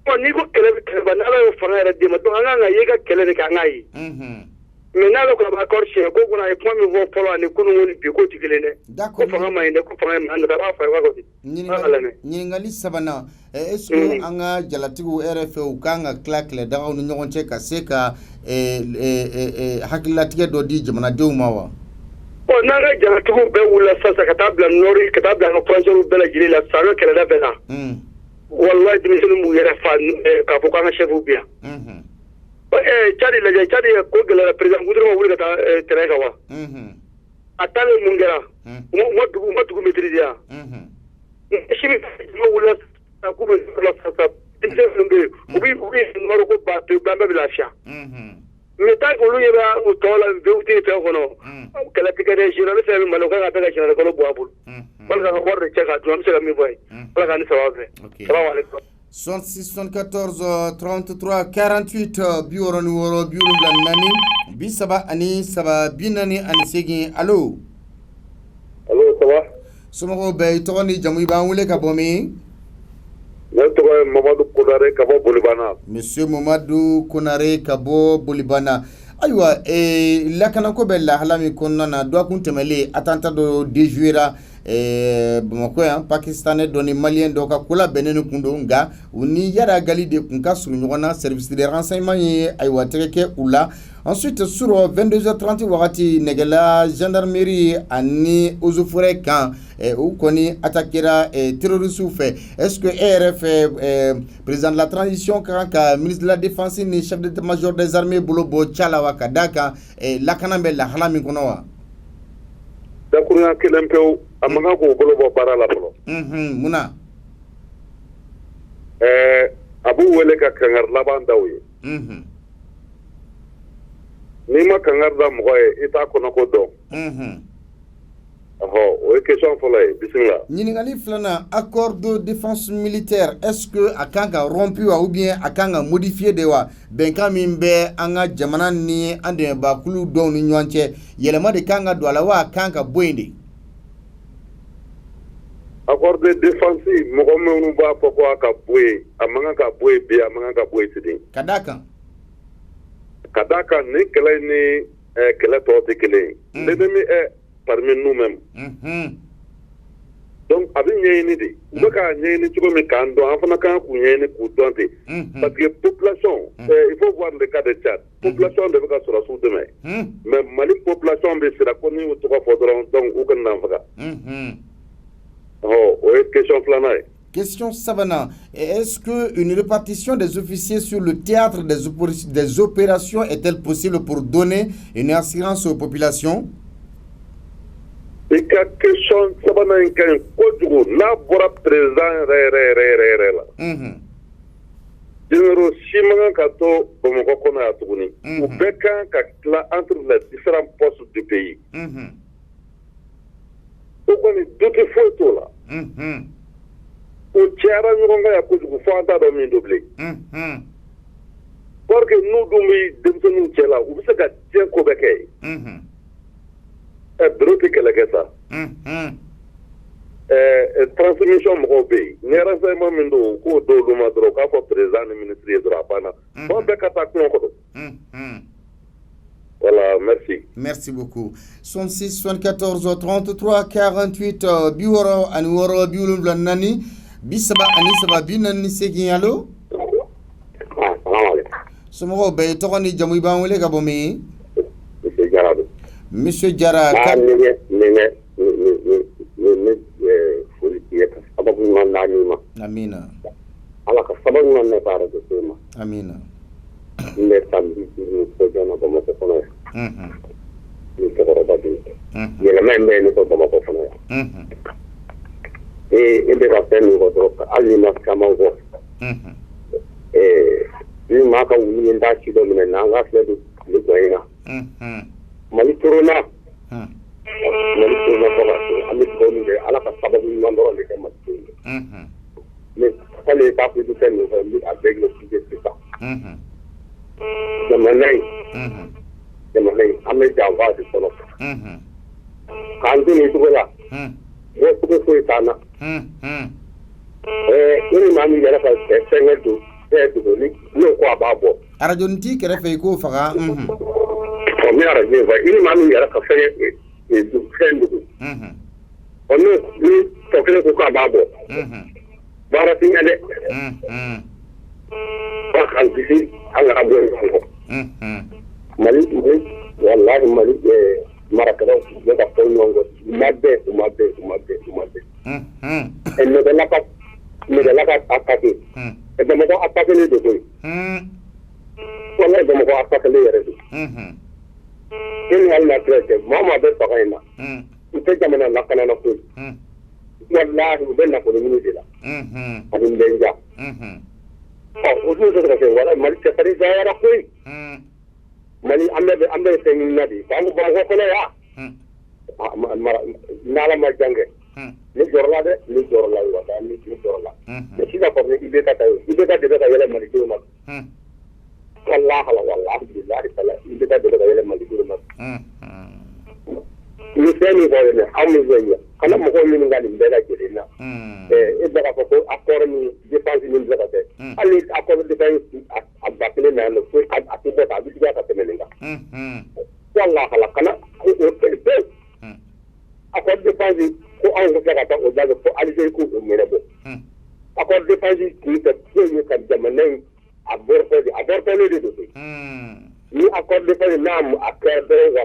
Bon n'i ko kɛlɛ bɛ kɛlɛ ban n'Ala y'o fanga yɛrɛ d'i ma donc an kan ka ye ka kɛlɛ de kɛ an k'a ye. Mais n'ale ko a b'a accord signé ko kunna a ye kuma min fɔ fɔlɔ ani kununko ni bi k'o tɛ kelen dɛ. Ko fanga ma ɲi dɛ ko fanga ye maa nata a b'a fɔ a ye k'a k'o di. Ɲininkali sabanan est-ce que an ka jalatigiw yɛrɛ fɛ u kan ka tila kɛlɛdagaw ni ɲɔgɔn cɛ ka se ka hakililatigɛ dɔ di jamanadenw ma wa? Bon n'an ka jalatigiw bɛɛ wulila sisan ka taa bila nord ka taa bila an ka frontières bɛɛ lajɛlen la sisan an ka kɛlɛda bɛɛ la. Walayi denmisɛnninw b'u yɛrɛ fa k'a fɔ k'an ka chef bi yan. Cadi lajɛ Cadi ko gɛlɛyara président Goudron ma wuli ka taa terrain kan wa. A taalen mun kɛra u ma dugu maîtriser yan. Si bɛ wulila sisan k'u bɛ yɔrɔ la sisan denmisɛnnin minnu bɛ yen u bɛ nɔrɔ ko ba pewu an bɛɛ bɛ lafiya. Mais tant que olu ɲɛ bɛ u tɔ la VT fɛn kɔnɔ kɛlɛ tɛ kɛ dɛ journaliste bɛ Mali u kan ka bɛɛ ka général kalo bɔ a bolo. Walasa ka wari de cɛ k'a dun an bɛ se ka min fɔ yen. Ala k'an ni sababa bɛn. Salamu aleykum. 66 74 33 48 biworo ni woro biwulumvla nani bi saba ani saba bi naani ani segin. Allo. Allo ça va. Somɔgɔw bɛɛ i tɔgɔ ni jamu i b'an wele ka bɔ min? Ne tɔgɔ ye Mamadu Konare ka bɔ Bolibana. Monsieur Mamadu Konare ka bɔ Bolibana. Ayiwa lakanako bɛ lahala min kɔnɔna na dɔ kun tɛmɛlen attentat dɔ déjouera Bamakɔ yan pakistanais dɔ ni malien dɔ ka ko labɛnnen kun don nka u ni Yada Gali de kun ka surun ɲɔgɔn na service de renseignement ye ayiwa tɛgɛ kɛ u la. Ensuite sur 22h30 wagati nɛgɛla gendarmerie ani eaux et forêts kan u kɔni attaquera terroristes fɛ. Est-ce que e yɛrɛ fɛ président de la transition ka kan ka ministre de la défense ni chef d'état-major des armées bolo bɔ ca la wa ka d'a kan lakana bɛ lahala min kɔnɔ wa? Donc kurunya kelen pewu a man kan k'o bolo bɔ baara la fɔlɔ. Munna. A b'u wele ka kangari laban d'aw ye. N'i ma kangari da mɔgɔ ye i t'a kɔnɔko dɔn. O ye question fɔlɔ ye bisimila. Ɲininkali filanan accord de défense militaire est-ce que a kan ka rompu wa ou bien a kan ka modifier de wa bɛnkan min bɛ an ka jamana ni an dɛmɛbakulu dɔw ni ɲɔgɔn cɛ yɛlɛma de kan ka don a la wa a kan ka bɔ yen de. Accord de défense mɔgɔ minnu b'a fɔ ko a ka bɔ yen a man kan ka bɔ yen bi a man kan ka bɔ yen sini. Ka d'a kan. Ka d'a kan ni kɛlɛ ni kɛlɛ tɔw tɛ kelen ye. L'ennemi est parmi nous-mêmes. Donc a bɛ ɲɛɲini de u bɛ k'a ɲɛɲini cogo min k'an dɔn an fana kan k'u ɲɛɲini k'u dɔn ten parce que population il faut voir le cas de Tchad population de bɛ ka sɔrɔsiw dɛmɛ mais Mali population bɛ siran ko ni y'u tɔgɔ fɔ dɔrɔn donc u kana n'an faga. O ye question filanan ye. Question savanant, est-ce qu'une répartition des officiers sur le théâtre des opérations est-elle possible pour donner une assurance aux populations? I ka question sabanan in ka ɲi kojugu n'a bɔra président yɛrɛ la. Généraux si man kan ka to Bamakɔ kɔnɔ yan tuguni. U bɛɛ kan ka tila entre les différents postes du pays. O kɔni doute foyi t'o la. O cɛyara ɲɔgɔn kan yan kojugu fo an t'a dɔn min don bilen. Pour que n'u dun bɛ denmisɛnninw cɛ la u bɛ se ka diɲɛ ko bɛɛ kɛ ye. Bureau tɛ kɛlɛ kɛ sa. Transmission mɔgɔw bɛ yen ni renseignement min don k'o do olu ma dɔrɔn k'a fɔ président ni ministre ye dɔrɔn a banna. Fɔ bɛɛ ka taa kungo kɔnɔ. Voilà, merci. Merci beaucoup. 66 74 33 48 biworo ani woro biwulunwula nani bisaba ani saba binani segin allo. Somɔgɔw bɛɛ tɔgɔ ni jamu i b'an wele ka bɔ min? Monsieur Jara. Monsieur Jara. Amina. Ala ka sababu ɲuman ne baara de se ma. Amina. N bɛ samedi ni sojana Bamakɔ kɔnɔ yan. Ni cɛkɔrɔba bɛ yen. Yɛlɛma in bɛ yen ne ko Bamakɔ kɔnɔ yan. E bɛ ka fɛn min fɔ dɔrɔn hali ni ma caman fɔ. Ni maa ka wuli n t'a ci dɔ minɛ n'an ka filɛ don tile jɔ in na. Mali corona. Mali corona fɔ ka se an bɛ dugawu min kɛ Ala ka sababu ɲuman dɔrɔn de kɛ Mali corona. Mais k'ale t'a fɔ fɛn min fɔ n bɛ a bɛɛ expliquer sisan. Jamana in an bɛ janfa de fɔlɔ. K'an to nin cogo la. Bɔ cogo foyi t'an na. Ni maa min yɛrɛ ka fɛnkɛ don dogo ni n'o ko a b'a bɔ. Radio nin t'i kɛrɛfɛ i k'o faga. N bɛ radio in fɔ ni maa min yɛrɛ ka fɛn dogo. Ni tɔ kelen ko k'a b'a bɔ. Baara ti ɲɛ dɛ. Ba k'an kisi an kana bɔ ɲɔgɔn kɔ. Mali walahi Mali marakɛlaw u bɛ ka fɛn ɲɔgɔn kɔ u ma bɛn. Nɛgɛla ka attaqué. Bamakɔ attaqué de koyi. Walahi Bamakɔ attaqué yɛrɛ de. Ni hali na tɛ maa maa bɛ faga in na. U tɛ jamana lakana na koyi. Walahi u bɛ nafolo ɲini de la. Ani n bɛ n ja. O dun tɛ se ka kɛ walahi Mali tɛ farisayara koyi. Mali an bɛ fɛn ɲini na de k'an ko Bamakɔ kɔnɔ yan. N'Ala ma jan kɛ. Ni jɔrɔla dɛ ni jɔrɔla walahi ni jɔrɔla. Mais sisan kɔni i bɛ ka taa i bɛ ka de bɛ ka yɛlɛ Malidenw ma. Wallahi bilahi taala i bɛ ka de bɛ ka yɛlɛ Malidenw ma. Ni fɛn min fɔ ye dɛ anw min fɛ yan kana mɔgɔw ɲininka nin bɛɛ lajɛlen na. E bɛ k'a fɔ ko accord ni dépense min bɛ ka kɛ hali accord dépense a ba kelen na yan nɔ ko a tɛ bɔ ta a bɛ juguya ka tɛmɛ nin kan. Wallahi kana o kɛlɛ pewu. Accord dépense ko anw bɛ tila ka taa o lajɛ fo Algérie k'o ɲɛnabɔ. Accord dépense tun tɛ foyi ye ka jamana in avortɔlen de don. Ni accord dépense n'a a kɛra dɔrɔn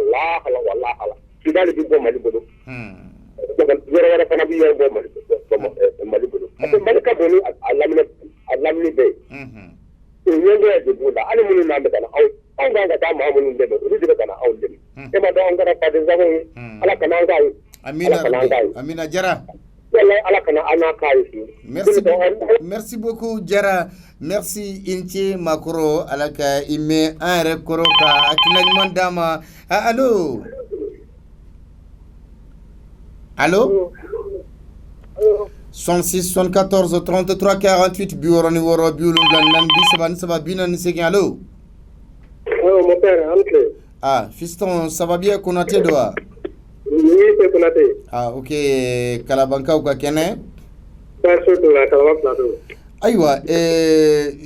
wallahi Kidali bɛ bɔ Mali bolo. Yɔrɔ wɛrɛ fana bɛ yɛrɛ bɔ Mali bolo. Parce que Mali ka bon ni a lamini bɛɛ ye. O ɲɛngoya de b'o la hali minnu n'an bɛ ka na anw kan ka taa maa minnu dɛmɛ olu de bɛ ka na anw dɛmɛ. E ma dɔn anw kɛra fadensaw ye Ala kana an k'a ye. Amina Jara. Merci beaucoup Jara. Merci Inche Makoro alaka ime un rekoro ka akina dama. Allô. Allô. 66 74 33 48 bureau numéro bureau nan bi ça va bien ni allô. Oh mon père, entre. Ah, fiston, ça va bien Konaté doa? Oui, c'est Konaté. Ah, OK, Kalabanka ou Kakene? Pas sûr que la Kalabanka. Aïwa,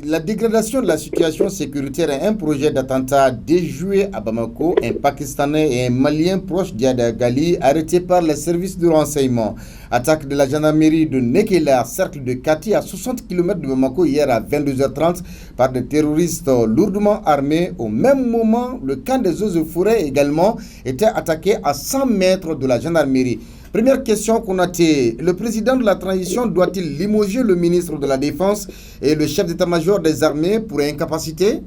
la dégradation de la situation sécuritaire est un projet d'attentat déjoué à Bamako. Un Pakistanais et un Malien proche d'Yada Gali arrêtés par les services de renseignement. Attaque de la gendarmerie de Nekela, cercle de Kati à 60 km de Bamako hier à 22h30 par des terroristes lourdement armés. Au même moment, le camp des eaux et forêts également était attaqué à 100 mètres de la gendarmerie. Première question qu'on a été, le président de la transition doit-il limoger le ministre de la Défense et le chef d'état-major des armées pour incapacité?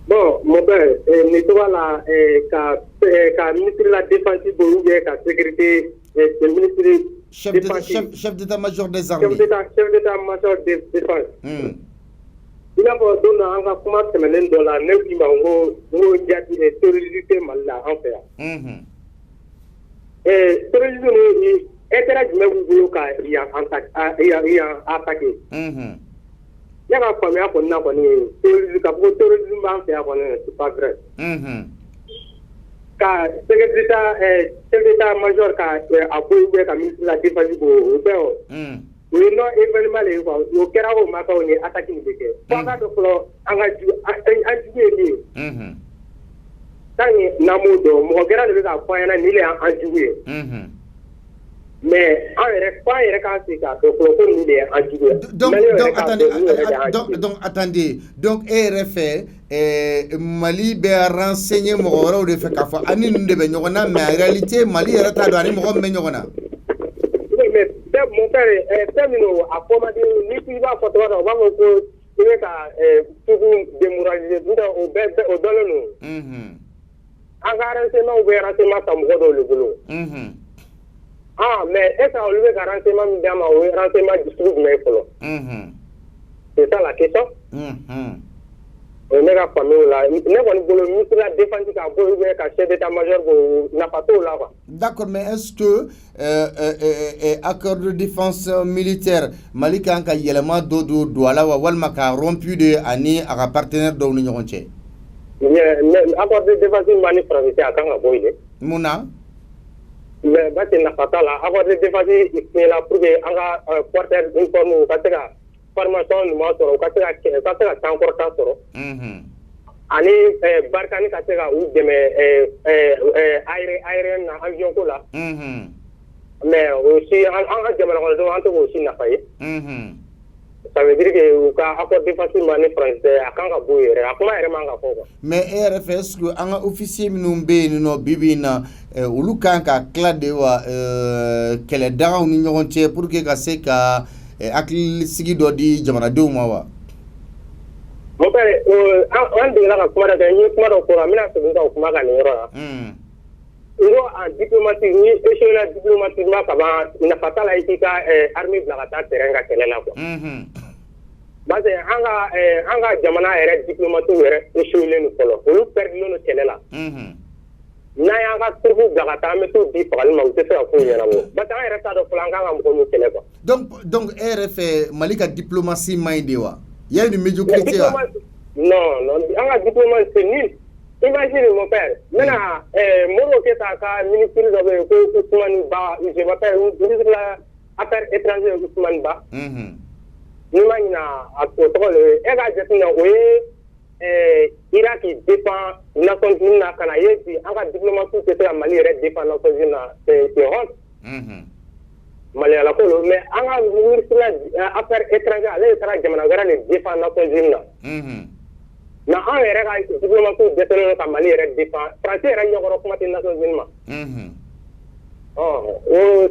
Bon, mon père, nettoie la ministre de la Défense ou bien la sécurité, le ministre chef d'état-major des armées. Chef d'état-major des défenses. Il a pas donné un comment se mener dans la neuf qui m'a dit terrorisé mal là en fait. Terrorisme intérêt jumɛn b'u bolo ka yan attaqué. Ne ka faamuya kɔni na kɔni terrorisme ka fɔ ko terrorisme b'an fɛ yan kɔni c'est pas vrai. Ka chef d'état-major ka a ko ou bien ka ministre de la défense ko o bɛɛ o. O ye non événement le ye quoi o kɛra o makaw ni attaque nin bɛ kɛ. Fo an ka dɔn fɔlɔ an jugu ye min ye. Tant que n'amu dɔn mɔgɔ gɛrɛ de bɛ k'a fɔ an ɲɛna nin de y'an jugu ye. Mais an yɛrɛ k'an sigi k'a dɔn fɔlɔ ko nin de y'an jugu ye. Donc attendez, donc e yɛrɛ fɛ Mali bɛ renseigner mɔgɔ wɛrɛw de fɛ k'a fɔ ani ninnu de bɛ ɲɔgɔn na mais en réalité Mali yɛrɛ t'a dɔn ani mɔgɔ min bɛ ɲɔgɔn na. Mais mon père fɛn min don a fɔ man di ni i b'a fɔ tɔgɔ dɔ o b'a fɔ ko i bɛ ka tugu démoraliser o dɔnlen don. An ka renseignement bɛ renseignement ta mɔgɔ dɔw de bolo. Mais est-ce que olu bɛ ka renseignement min d'a ma o ye renseignement sugu jumɛn ye fɔlɔ? C'est ça la question. Ne ka faamuya o la ne kɔni bolo ministre de la défense ka bɔ ou bien ka chef d'état-major ko nafa t'o la quoi. D'accord, mais est-ce que accord de défense militaire Mali kan ka yɛlɛma dɔ don a la wa walima ka rompu de ani a ka partenaire dɔw ni ɲɔgɔn cɛ? Accord de défense mani français a kan ka bɔ yen. Mun na? Mais ba tɛ nafa t'a la accord de défense signé pour que an ka porteur uniforme ka se ka formation ɲuman sɔrɔ u ka se ka temps kɔrɔta sɔrɔ. Ani Barkhane ka se ka u dɛmɛ aérien na avion ko la. Mais aussi an ka jamana kɔnɔdenw an tɛ k'o si nafa ye. Ça veut dire que u ka accord de défense mani français a kan ka bɔ yen yɛrɛ a kuma yɛrɛ man ka fɔ quoi. Mais e yɛrɛ fɛ est-ce que an ka officier minnu bɛ yen nɔ bi in na olu kan ka tila de wa kɛlɛdagaw ni ɲɔgɔn cɛ pour que ka se ka hakili sigi dɔ di jamanadenw ma wa? Mon père an degela ka kuma dɔ kɛ n ye kuma dɔ fɔ n bɛna segin ka o kuma kan nin yɔrɔ la. N ko en diplomatie ni échelon diplomatiquement ka ban nafa t'a la i k'i ka armée bila ka taa terrain ka kɛlɛ la quoi. Parce que an ka jamana yɛrɛ diplomates yɛrɛ échoué don fɔlɔ olu perdulen don kɛlɛ la. N'an y'an ka troupe bila ka taa an bɛ t'u di fagali ma u tɛ se ka foyi ɲɛnabɔ parce que an yɛrɛ t'a dɔn fɔlɔ an kan ka mɔgɔ min kɛlɛ quoi. Donc e yɛrɛ fɛ Mali ka diplomatie man ɲi de wa? Il y a une médiocrité wa? Non, an ka diplomatie c'est nul. Imagine mon père, maintenant Moro Keita ka ministre dɔ bɛ yen ko Ousmane Ba, je m'appelle ministre de l'affaires étrangères Ousmane Ba. N'i ma ɲina a tɔgɔ le e ka jateminɛ o ye Irak défend Nations Unies na ka na ye bi an ka diplomatie tɛ se ka Mali yɛrɛ défend Nations Unies na c'est honte. Maliyala ko lo mais an ka ministre de l'affaires étrangères ale de taara jamana wɛrɛ de défend Nations Unies na. Na an yɛrɛ ka diplomatie dɛsɛlen don ka Mali yɛrɛ défend français yɛrɛ ɲɛkɔrɔ kuma tɛ Nations Unies ma.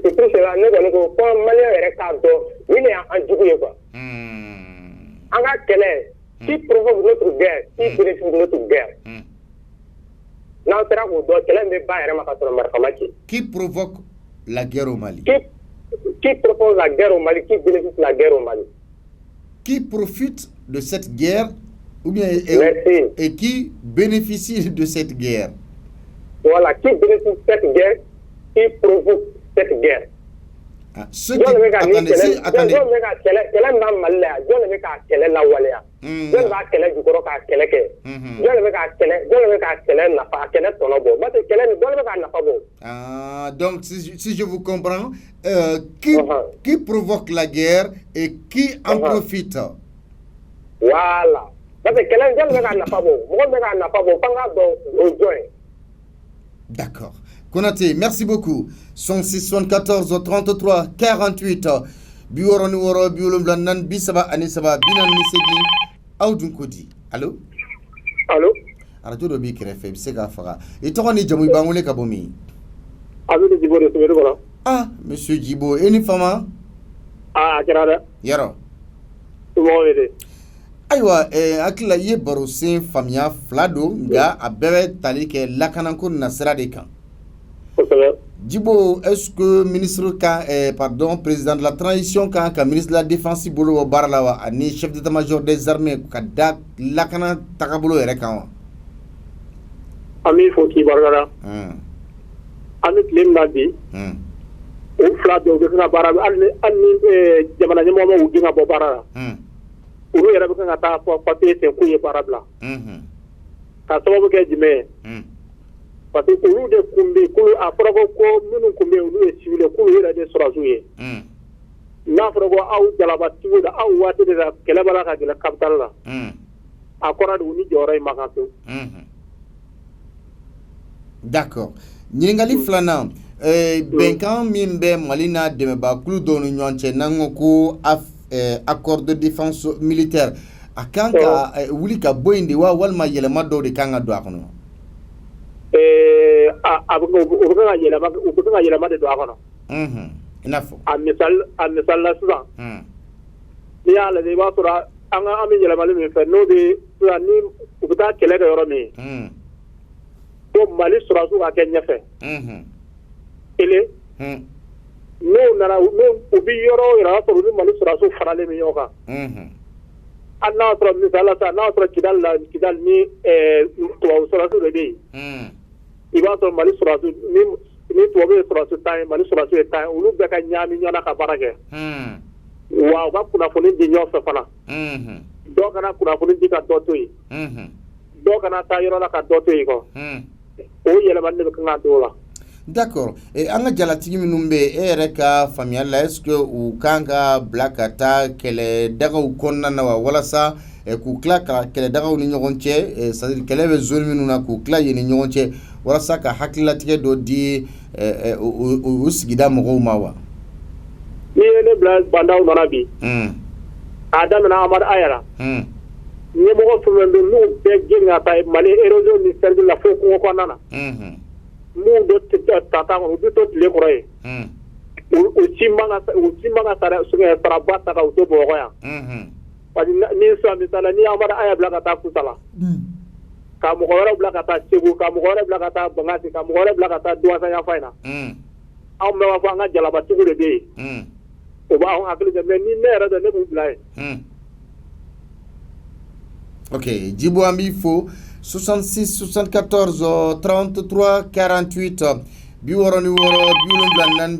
C'est pour cela ne kɔni ko fɔ Malien yɛrɛ k'a dɔn nin de y'an jugu ye quoi. An ka kɛlɛ qui provoque notre guerre qui bénéficie de notre guerre. n'aw sera k'o dɔn kɛlɛ in bɛ ban yɛrɛ ma ka sɔrɔ marifa ma ci. Qui provoque la guerre au Mali? Qui propose la guerre au Mali? Qui bénéficie de la guerre au Mali? Qui profite de cette guerre ou bien et qui bénéficie de cette guerre? Voilà, qui bénéficie de cette guerre? Qui provoque cette guerre? Attendez. Donc, si je vous comprends, qui provoque la guerre et qui en profite? Voilà. D'accord. Konaté, merci beaucoup. 174 33 48 biworo ni woro biwolum nan bisaba ani saba binan ni segi awdun kodi. Allô? Allô? Radio do bi krefe bi sega faga. E to ni jamu bangole ka bomi. Allô de Djibo de Soumero. Ah, monsieur Djibo, eni fama? Ah, kerada. Yaro. Tumo wede. Aywa, akila ye baro sen famia flado nga abebe tali ke lakananko nasra de kan. Djibo, est-ce que ministre président de la transition quand ministre de la défense bolo barlawa ani chef d'état-major des armées kada lakana takabolo ere kan ami fo ki bargara ami claim na bi o fla do be kana bara ani jamana nyamo mo ugi na bo bara uru yere be kana ta fo papier te ku ye barabla ka sababu ke jime parce que olu de kumbe kulu a fɔra ko minnu kumbe olu ye civil kulu yɛrɛ de sɔrɔsiw ye n'a fɔra ko aw jalabatigiw da aw waati de la kɛlɛ b'a la ka gɛlɛ capitale la a kɔrɔ de u ni jɔyɔrɔ in ma kan pewu. D'accord. Ɲininkali filanan bɛnkan min bɛ Mali n'a dɛmɛbakulu dɔw ni ɲɔgɔn cɛ n'an ko accord de défense militaire a kan ka wuli ka bɔ yen de wa walima yɛlɛma dɔw de kan ka don a kɔnɔ? U bɛ ka yɛlɛma de don a kɔnɔ. I n'a fɔ. A misali la sisan. N'i y'a lajɛ i b'a sɔrɔ an bɛ yɛlɛmali min fɛ n'o de sisan ni u bɛ taa kɛlɛ kɛ yɔrɔ min ko Mali sɔrɔsiw ka kɛ ɲɛfɛ. Kelen. N'o nana u bɛ yɔrɔ o yɔrɔ o y'a sɔrɔ u ni Mali sɔrɔsiw faralen bɛ ɲɔgɔn kan. Hali n'a y'a sɔrɔ misali la sisan n'a y'a sɔrɔ Kidali ni tubabu sɔrɔsiw de bɛ yen. I b'a sɔrɔ Mali sɔrɔsiw ni tubabu ye sɔrɔsiw 10 ye Mali sɔrɔsiw ye 10 ye olu bɛɛ ka ɲagami ɲɔgɔn na ka baara kɛ. Wa u ka kunnafoni di ɲɔgɔn fɛ fana. Dɔw kana kunnafoni di ka dɔ to yen. Dɔw kana taa yɔrɔ la ka dɔ to yen kɔ. O yɛlɛmani de bɛ kan ka don o la. D'accord. An ka jalatigi minnu bɛ e yɛrɛ ka faamuyali la est-ce que u kan ka bila ka taa kɛlɛdagaw kɔnɔna na wa walasa k'u tila ka kɛlɛdagaw ni ɲɔgɔn cɛ c'est-à-dire kɛlɛ bɛ zone minnu na k'u tila yen ni ɲɔgɔn cɛ walasa ka hakililatigɛ dɔ di o sigida mɔgɔw ma wa? N'i ye ne bila bandaw nana bi k'a daminɛ Amadu Ayara ɲɛmɔgɔ fɛn fɛn bɛ yen n'u bɛɛ gɛn ka taa Mali érosion ni service la fo kungo kɔnɔna na n'u bɛ ta kɔnɔ u bɛ to tile kɔrɔ yen u si man ka saraba ta ka u to Bamakɔ yan parce que ni sisan misali ni Amadu Aya bila ka taa Kusala ka mɔgɔ wɛrɛ bila ka taa Segu ka mɔgɔ wɛrɛ bila ka taa Bangasi ka mɔgɔ wɛrɛ bila ka taa Douentza yan fan in na anw bɛɛ b'a fɔ an ka jalabatigiw de bɛ yen o b'anw hakili kɛ mais ni ne yɛrɛ dɔ ne b'u bila yen. Ok, Djibo an b'i fo 66 74 33 48 biwɔrɔ ni wɔɔrɔ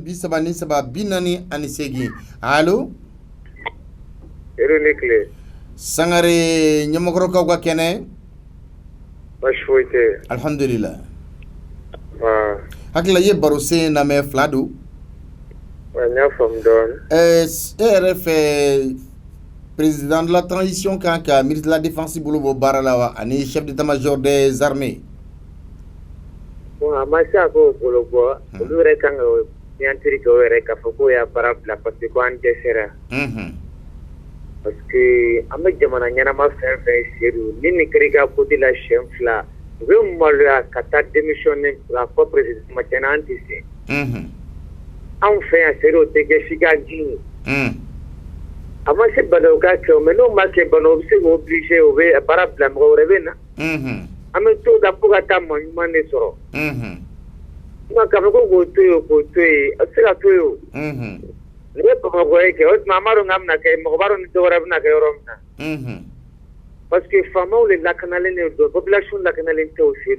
74 43 48. Allo? Ero ne tile. Sangare ɲɛmɔgɔrɔkaw ka kɛnɛ? Baasi foyi tɛ. Alhamdulillah. Hakili ye baro sen lamɛn fila don. N y'a faamu dɔɔni. E yɛrɛ fɛ président de la transition kan ka ministre de la défense bolo bɔ baara la wa ani chef d'état-major des armées? Bon a ma se a k'o bolo bɔ olu yɛrɛ kan ka ɲɛntiri kɛ o yɛrɛ k'a fɔ k'o y'a baara bila parce que ko an dɛsɛra. Parce que an bɛ jamana ɲɛnama fɛn fɛn seedu ni nin kɛra i ka côté la siɲɛ fila u bɛ maloya ka taa démissionner k'a fɔ président ma tiɲɛna an tɛ se. Anw fɛ yan seedu o tɛ kɛ f'i ka ji ye. A ma se Banaw ka kɛ mais n'o ma kɛ Banaw bɛ se k'o obligé o bɛ baara bila mɔgɔ wɛrɛ bɛ na. ame to da buga ta mo mane soro ma ka ko to asira to ne ko ko e ke o mamaro ngamna ke mo baro ni dora na ke yoromna parce que famo le la canale ne do population la canale te aussi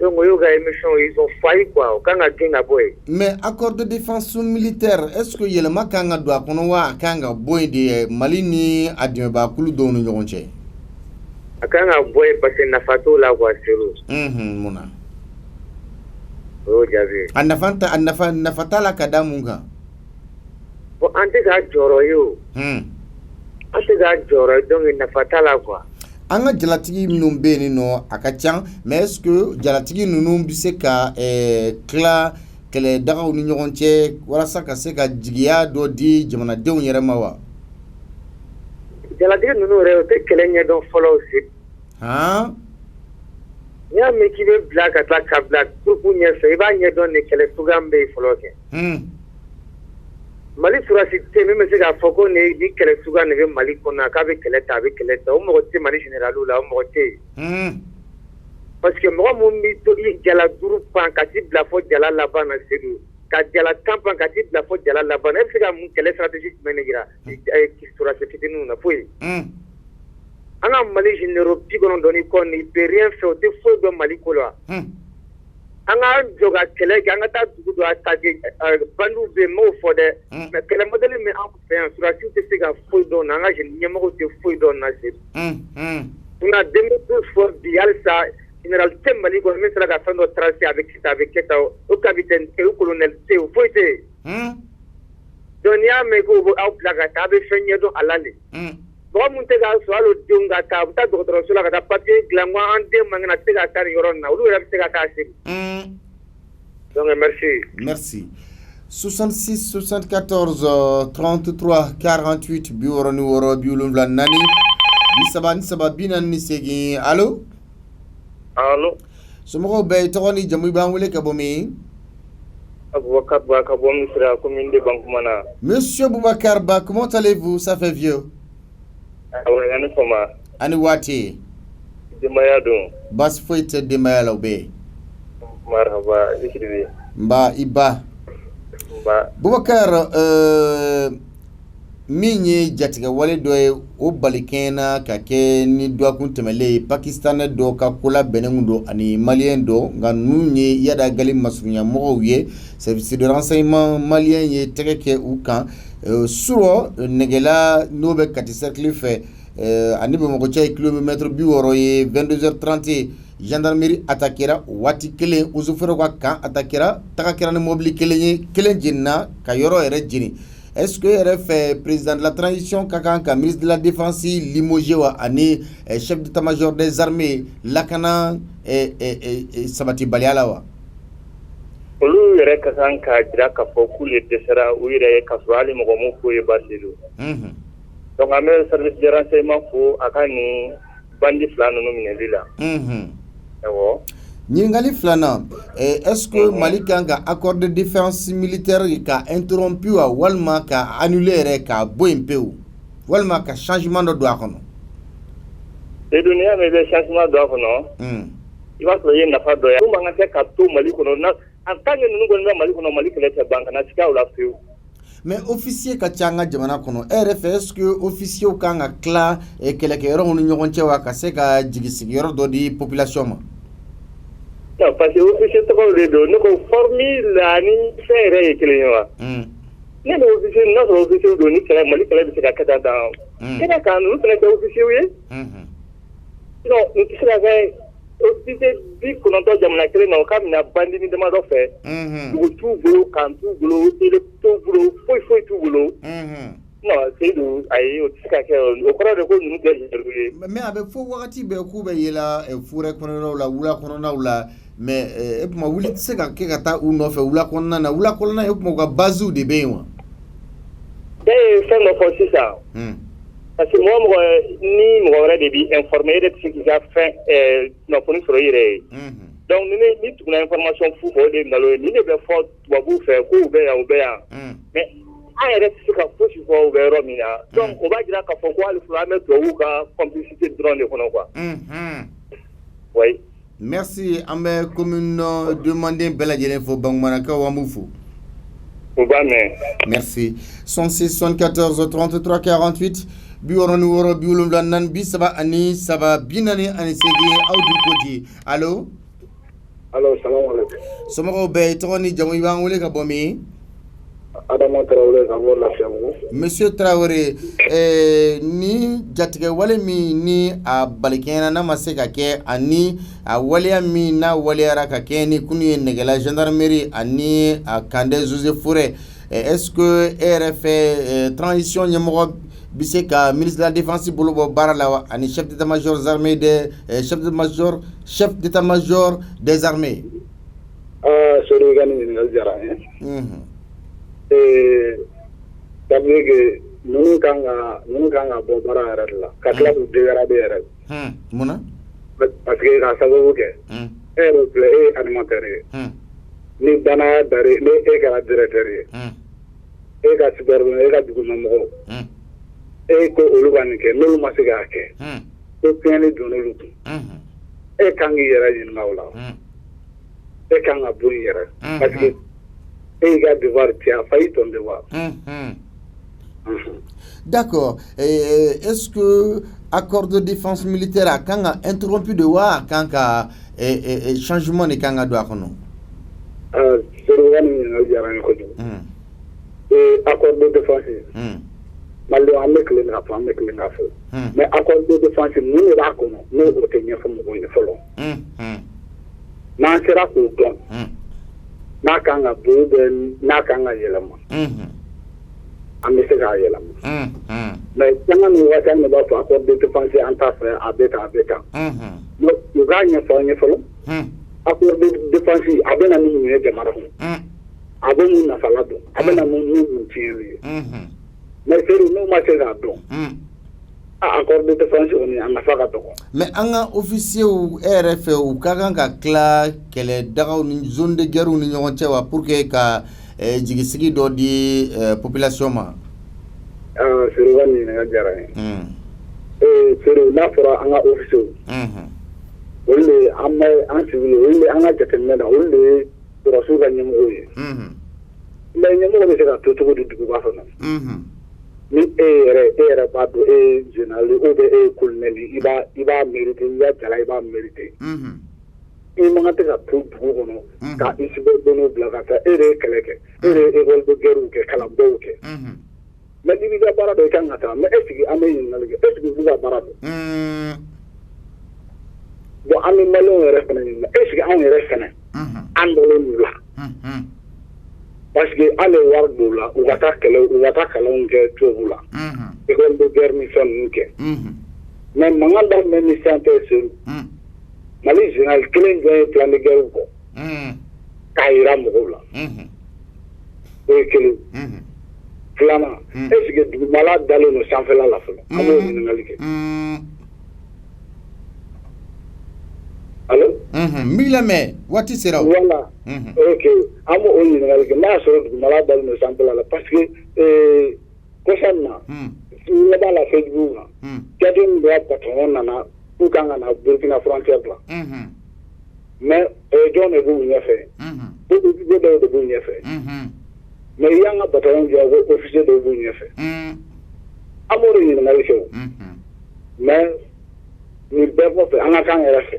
donc yo ga émission ils ont failli quoi quand a kinga boy mais accord de défense militaire est-ce que yele makanga do akono wa kanga boy de malini adime ba kulu do no ngonche akanga boy parce que na fato la quoi sero muna o jabe anafata la kadamunga bo ante ga joro yo ante ga joro donc na fata la quoi anga jalatigi minnu be ni no akacan mais est-ce que jalatigi nunu bi se ka kla kele dagaw ni ɲɔgɔn cɛ walasa ka se ka jigiya dɔ di jamanadenw yɛrɛ ma wa jalatigi nunu yɛrɛ o tɛ kɛlɛ ɲɛdɔn fɔlɔ aussi n'i y'a mɛn k'i bɛ bila ka taa ka bila turupu ɲɛfɛ i b'a ɲɛdɔn ni kɛlɛ suguya min bɛ yen fɔlɔ kɛ Mali surasi te min bɛ se k'a fɔ ko ni kɛlɛ suguya nin bɛ Mali kɔnɔ k'a bɛ kɛlɛ ta a bɛ kɛlɛ ta o mɔgɔ tɛ Mali généraliw la o mɔgɔ tɛ yen parce que mɔgɔ min bɛ to i jala 5 pan ka t'i bila fɔ jala laban na Seydou ka jala 10 pan ka t'i bila fɔ jala laban na e bɛ se ka mun kɛlɛ stratégie jumɛn de yira surasi fitininw na foyi an ka Mali généraux 90 kɔ nin bɛ rien fait o tɛ foyi dɔn Mali ko la an ka jɔ ka kɛlɛ kɛ an ka taa dugu dɔ attaquer bandiw bɛ yen n m'o fɔ dɛ mais kɛlɛ modèle min an fɛ yan surasiw tɛ se ka foyi dɔn na an ka ɲɛmɔgɔw tɛ foyi dɔn na se nka 2012 fɔ bi halisa général tɛ Mali kɔnɔ min sera ka fɛn dɔ tracer a bɛ kɛ tan o capitaine tɛ o colonel tɛ yen o foyi tɛ yen donc n'i y'a mɛn ko aw bila ka taa a bɛ fɛn ɲɛdɔn a la de mɔgɔ min tɛ k'a sɔrɔ hali o denw ka taa u bɛ taa dɔgɔtɔrɔso la ka taa papier dilan ko an den man kan tɛ ka taa nin yɔrɔ in na olu yɛrɛ bɛ se ka taa sigi donc merci 66 74 33 48 biworo ni woro biwulumla nani bisaba binan ni segi allo somɔgɔw bɛɛ tɔgɔ ni jamu b'an wele ka bɔ min Aboubacar Ba ka bɔ Misira commune de Bankumana. Monsieur Boubacar Ba, comment allez-vous? Ça fait vieux. Ani fama. Ani waati. Demaya don. Bas foyi tɛ demaya la o bɛ. Marhaba, ikiribi. Mba iba. Mba. Boubacar min ye jatigɛ wale dɔ ye o balikɛna ka kɛ ni dɔkun tɛmɛlen Pakistan dɔ ka kola bɛnnen don ani malien dɔ nka ninnu ye yada gali masurunya mɔgɔw ye service de renseignement malien ye tɛgɛ kɛ u kan surɔ nɛgɛla n'o bɛ Kati cercle fɛ ani Bamakɔ cɛ ye kilomètre 60 ye 22h30 gendarmerie attaquera waati kelen usufɛrɛw ka kan attaquera taga kɛra ni mobili kelen ye kelen jenina ka yɔrɔ yɛrɛ jeni. Est-ce que RF président de la transition Kakanka, ministre de la Défense, limogé wa ani chef d'état-major des armées, lakana et sabati baliala wa? Olu yɛrɛ ka kan ka jira k'a fɔ k'u le dɛsɛra u yɛrɛ ye k'a sɔrɔ hali mɔgɔ mun f'u ye baasi don. Donc an bɛ service de renseignement fo a ka nin bandi fila ninnu minɛli la. Awɔ. Ɲininkali filanan est-ce que Mali kan ka accord de défense militaire ka interrompu wa walima ka annuler yɛrɛ ka bɔ yen pewu walima ka changement dɔ don a kɔnɔ? Seydou n'i y'a mɛn i bɛ changement don a kɔnɔ i b'a sɔrɔ i ye nafa dɔ ye. Mun man kan tɛ ka to Mali kɔnɔ en tant que ninnu kɔni bɛ Mali kɔnɔ Mali kɛlɛ tɛ ban kana sika o la pewu. Mais officier ka ca an ka jamana kɔnɔ e yɛrɛ fɛ est-ce que officier kan ka tila kɛlɛkɛyɔrɔw ni ɲɔgɔn cɛ wa ka se ka jigisigiyɔrɔ dɔ di population ma? Non, parce que officier tɔgɔw de don ne ko formule ani fɛn yɛrɛ ye kelen ye wa. Ne bɛ officier n'a sɔrɔ officier don ni kɛlɛ Mali kɛlɛ bɛ se ka kɛ tan kɛnɛ kan ninnu fana tɛ officier ye. Sinon n tɛ se ka kɛ officier 90 jamana kelen na o ka minɛ bandi ni damadɔ fɛ dugu t'u bolo kan t'u bolo ele t'u bolo foyi t'u bolo. Non Seydou ayi o tɛ se ka kɛ o kɔrɔ de ko ninnu tɛ jɛnɛru ye. Mais a bɛ fɔ wagati bɛɛ k'u bɛ yela forêt kɔnɔnaw la wula kɔnɔnaw la mais e kuma wuli tɛ se ka kɛ ka taa u nɔfɛ wula kɔnɔna na wula kɔnɔna ye kuma u ka basew de bɛ yen wa? Bɛɛ ye fɛn dɔ fɔ sisan parce que mɔgɔ ni mɔgɔ wɛrɛ de b'i informer e de tɛ se k'i ka fɛn kunnafoni sɔrɔ i yɛrɛ ye. Donc ni tuguna information fu fɔ o de ye nkalon ye ni ne bɛ fɔ tubabuw fɛ k'u bɛ yan u bɛ yan mais an yɛrɛ tɛ se ka fosi fɔ u bɛ yɔrɔ min na donc o b'a jira k'a fɔ ko hali fila an bɛ tubabuw ka complicité dɔrɔn de kɔnɔ quoi. Oui. Merci. An bɛ commune demandé bɛɛ lajɛlen fo Bangumanakaw an b'u fo. U b'a mɛn. Merci. 66 74 33 48 66 74 48 aw du ko di. Allo. Allo, salam alaikum. Somɔgɔw bɛɛ i tɔgɔ ni jamu i b'an wele ka bɔ min? Adama Traoré ka bɔ Lafiyabugu. Monsieur Traoré, ni jatigɛ wale min ni a balikɛɲɛna n'a ma se ka kɛ ani a waleya min n'a waleyara ka kɛ ni kunu ye nɛgɛla gendarmerie ani a Kandɛ Joseph Forêt, est-ce que e yɛrɛ fɛ transition ɲɛmɔgɔ bi se ka ministre de la défense bolo bɔ baara la wa ani chef d'état-major des armées? Sori ka nin ɲininkali diyara n ye. C'est-à-dire que ninnu kan ka bɔ baara yɛrɛ de la ka tila k'u dégrader yɛrɛ. Mun na? Parce que ka sababu kɛ e yɛrɛ filɛ e ye animateur ye ni danaya dar'i ni e kɛra directeur ye e ka superviseur e ka dugumamɔgɔw e ko olu ka nin kɛ n'olu ma se k'a kɛ ko tiɲɛni don n'olu kun e kan k'i yɛrɛ ɲininka o la e kan ka bɔ i yɛrɛ parce que e y'i ka devoir ti a failli ton devoir. D'accord. Est-ce que accord de défense militaire a kan ka interrompu de wa kan ka changement de kan ka don a kɔnɔ? Sori nin ɲininkali diyara n ye kojugu. Accord de défense Maliɲɔn an bɛ tilen k'a fɔ mais accord de défense mun de b'a kɔnɔ n'o tɛ ɲɛfɔ mɔgɔw ye fɔlɔ. N'an sera k'o dɔn n'a kan ka bɔ n'a kan ka yɛlɛma an bɛ se k'a yɛlɛma mais caman ni waati an de b'a fɔ accord de défense an t'a fɛ a bɛ tan u k'a ɲɛfɔ an ye fɔlɔ accord de défense a bɛ na ni mun ye jamana kɔnɔ a bɛ mun nafa ladon a bɛ na mun tiɲɛli ye mais seri n'u ma se k'a dɔn accord de défense kɔni a nafa ka dɔgɔ. Mais an ka officiers e yɛrɛ fɛ u ka kan ka tila kɛlɛdagaw ni zone de guerre ni ɲɔgɔn cɛ wa pour que ka jigisigi dɔ di population ma? Seri ka nin ɲininkali diyara n ye. Seri n'a fɔra an ka officiers olu de an civil olu de an ka jateminɛ na olu de ye sɔrɔsiw ka ɲɛmɔgɔw ye mais ɲɛmɔgɔ bɛ se ka to cogo di duguba kɔnɔ ni e yɛrɛ b'a dɔn e ye général ou bien e ye colonel i b'a mérité i y'a jala i b'a mérité i man kan tɛ ka to dugu kɔnɔ ka subordonné bila ka taa e de ye kɛlɛ kɛ e de ye école de guerre kɛ kalanbɔw kɛ mais n'i b'i ka baara dɔn i kan ka taa mais est ce que an bɛ ɲininkali kɛ est ce que u b'u ka baara dɔn bon an bɛ maliyɛnw yɛrɛ fana ɲininka est ce que anw yɛrɛ fana an dɔlen n'u la parce que an de wari don la u ka taa kalanw kɛ tubabu la école de guerre ni fɛn ninnu kɛ mais mankan daminɛ ni sisan tɛ seru Mali général kelen jɔn ye plan de guerre kɔ k'a jira mɔgɔw la o ye kelen filanan est ce que dugumala dalen don sanfɛla la fɔlɔ an b'o ɲininkali kɛ allo. N b'i lamɛn waati sera o. Voilà. Ok an b'o ɲininkali kɛ n'a y'a sɔrɔ dugumala dalen don sanfɛla la parce que kɔsan na n ɲɛ b'a la Facebook kan kɛden min bɛ patron nana k'u kan ka na Burkina frontière la mais jɔn de b'u ɲɛfɛ officier dɔw de b'u ɲɛfɛ mais i y'an ka patron jɔ ko officier dɔw b'u ɲɛfɛ an b'o de ɲininkali kɛ o mais nin bɛɛ kɔfɛ an ka kan yɛrɛ fɛ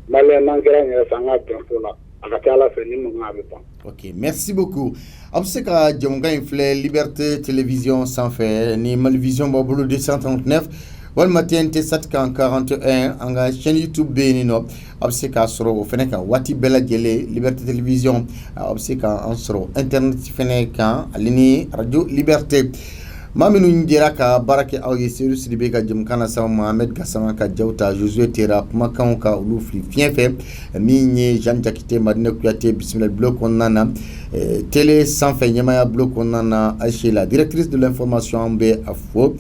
Malien n'an kɛra n yɛrɛ fɛ an ka bɛn fo la a ka ca Ala fɛ ni mankan a bɛ ban. Ok, merci beaucoup. A bɛ se ka jamukan in filɛ Liberté télévision sanfɛ ni Mali Vision b'a bolo 239 walima TNT 7 kan 41 an ka chaîne YouTube bɛ yen nɔ a bɛ se k'a sɔrɔ o fɛnɛ kan waati bɛɛ lajɛlen Liberté télévision a bɛ se k'an sɔrɔ internet fɛnɛ kan ale ni radio Liberté. maa minnu jɛra ka baara kɛ aw ye Seydou Sidibe ka jamukan na sa Mohamed Gassama ka Jawta Josué Tera kumakanw ka olu fili fiɲɛ fɛ min ye Jean Jakite Madina Kuyate Bisimila Bulo kɔnɔna na télé sanfɛ ɲɛmaya Bulo kɔnɔna na Aïcha la directrice de l'information an bɛ a fɔ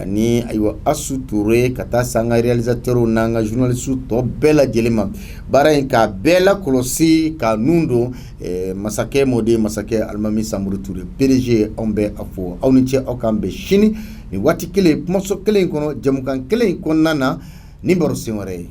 ni ayiwa Asu Touré ka taa se an ka réalisateur n'an ka journaliste tɔ bɛɛ lajɛlen ma baara in k'a bɛɛ lakɔlɔsi k'a nun don masakɛ Mode masakɛ Alimami Samuru Touré PDG an bɛ a fɔ aw ni cɛ aw kan bɛ sini ni waati kelen kumaso kelen in kɔnɔ jamukan kelen in kɔnɔna na ni baro sen wɛrɛ ye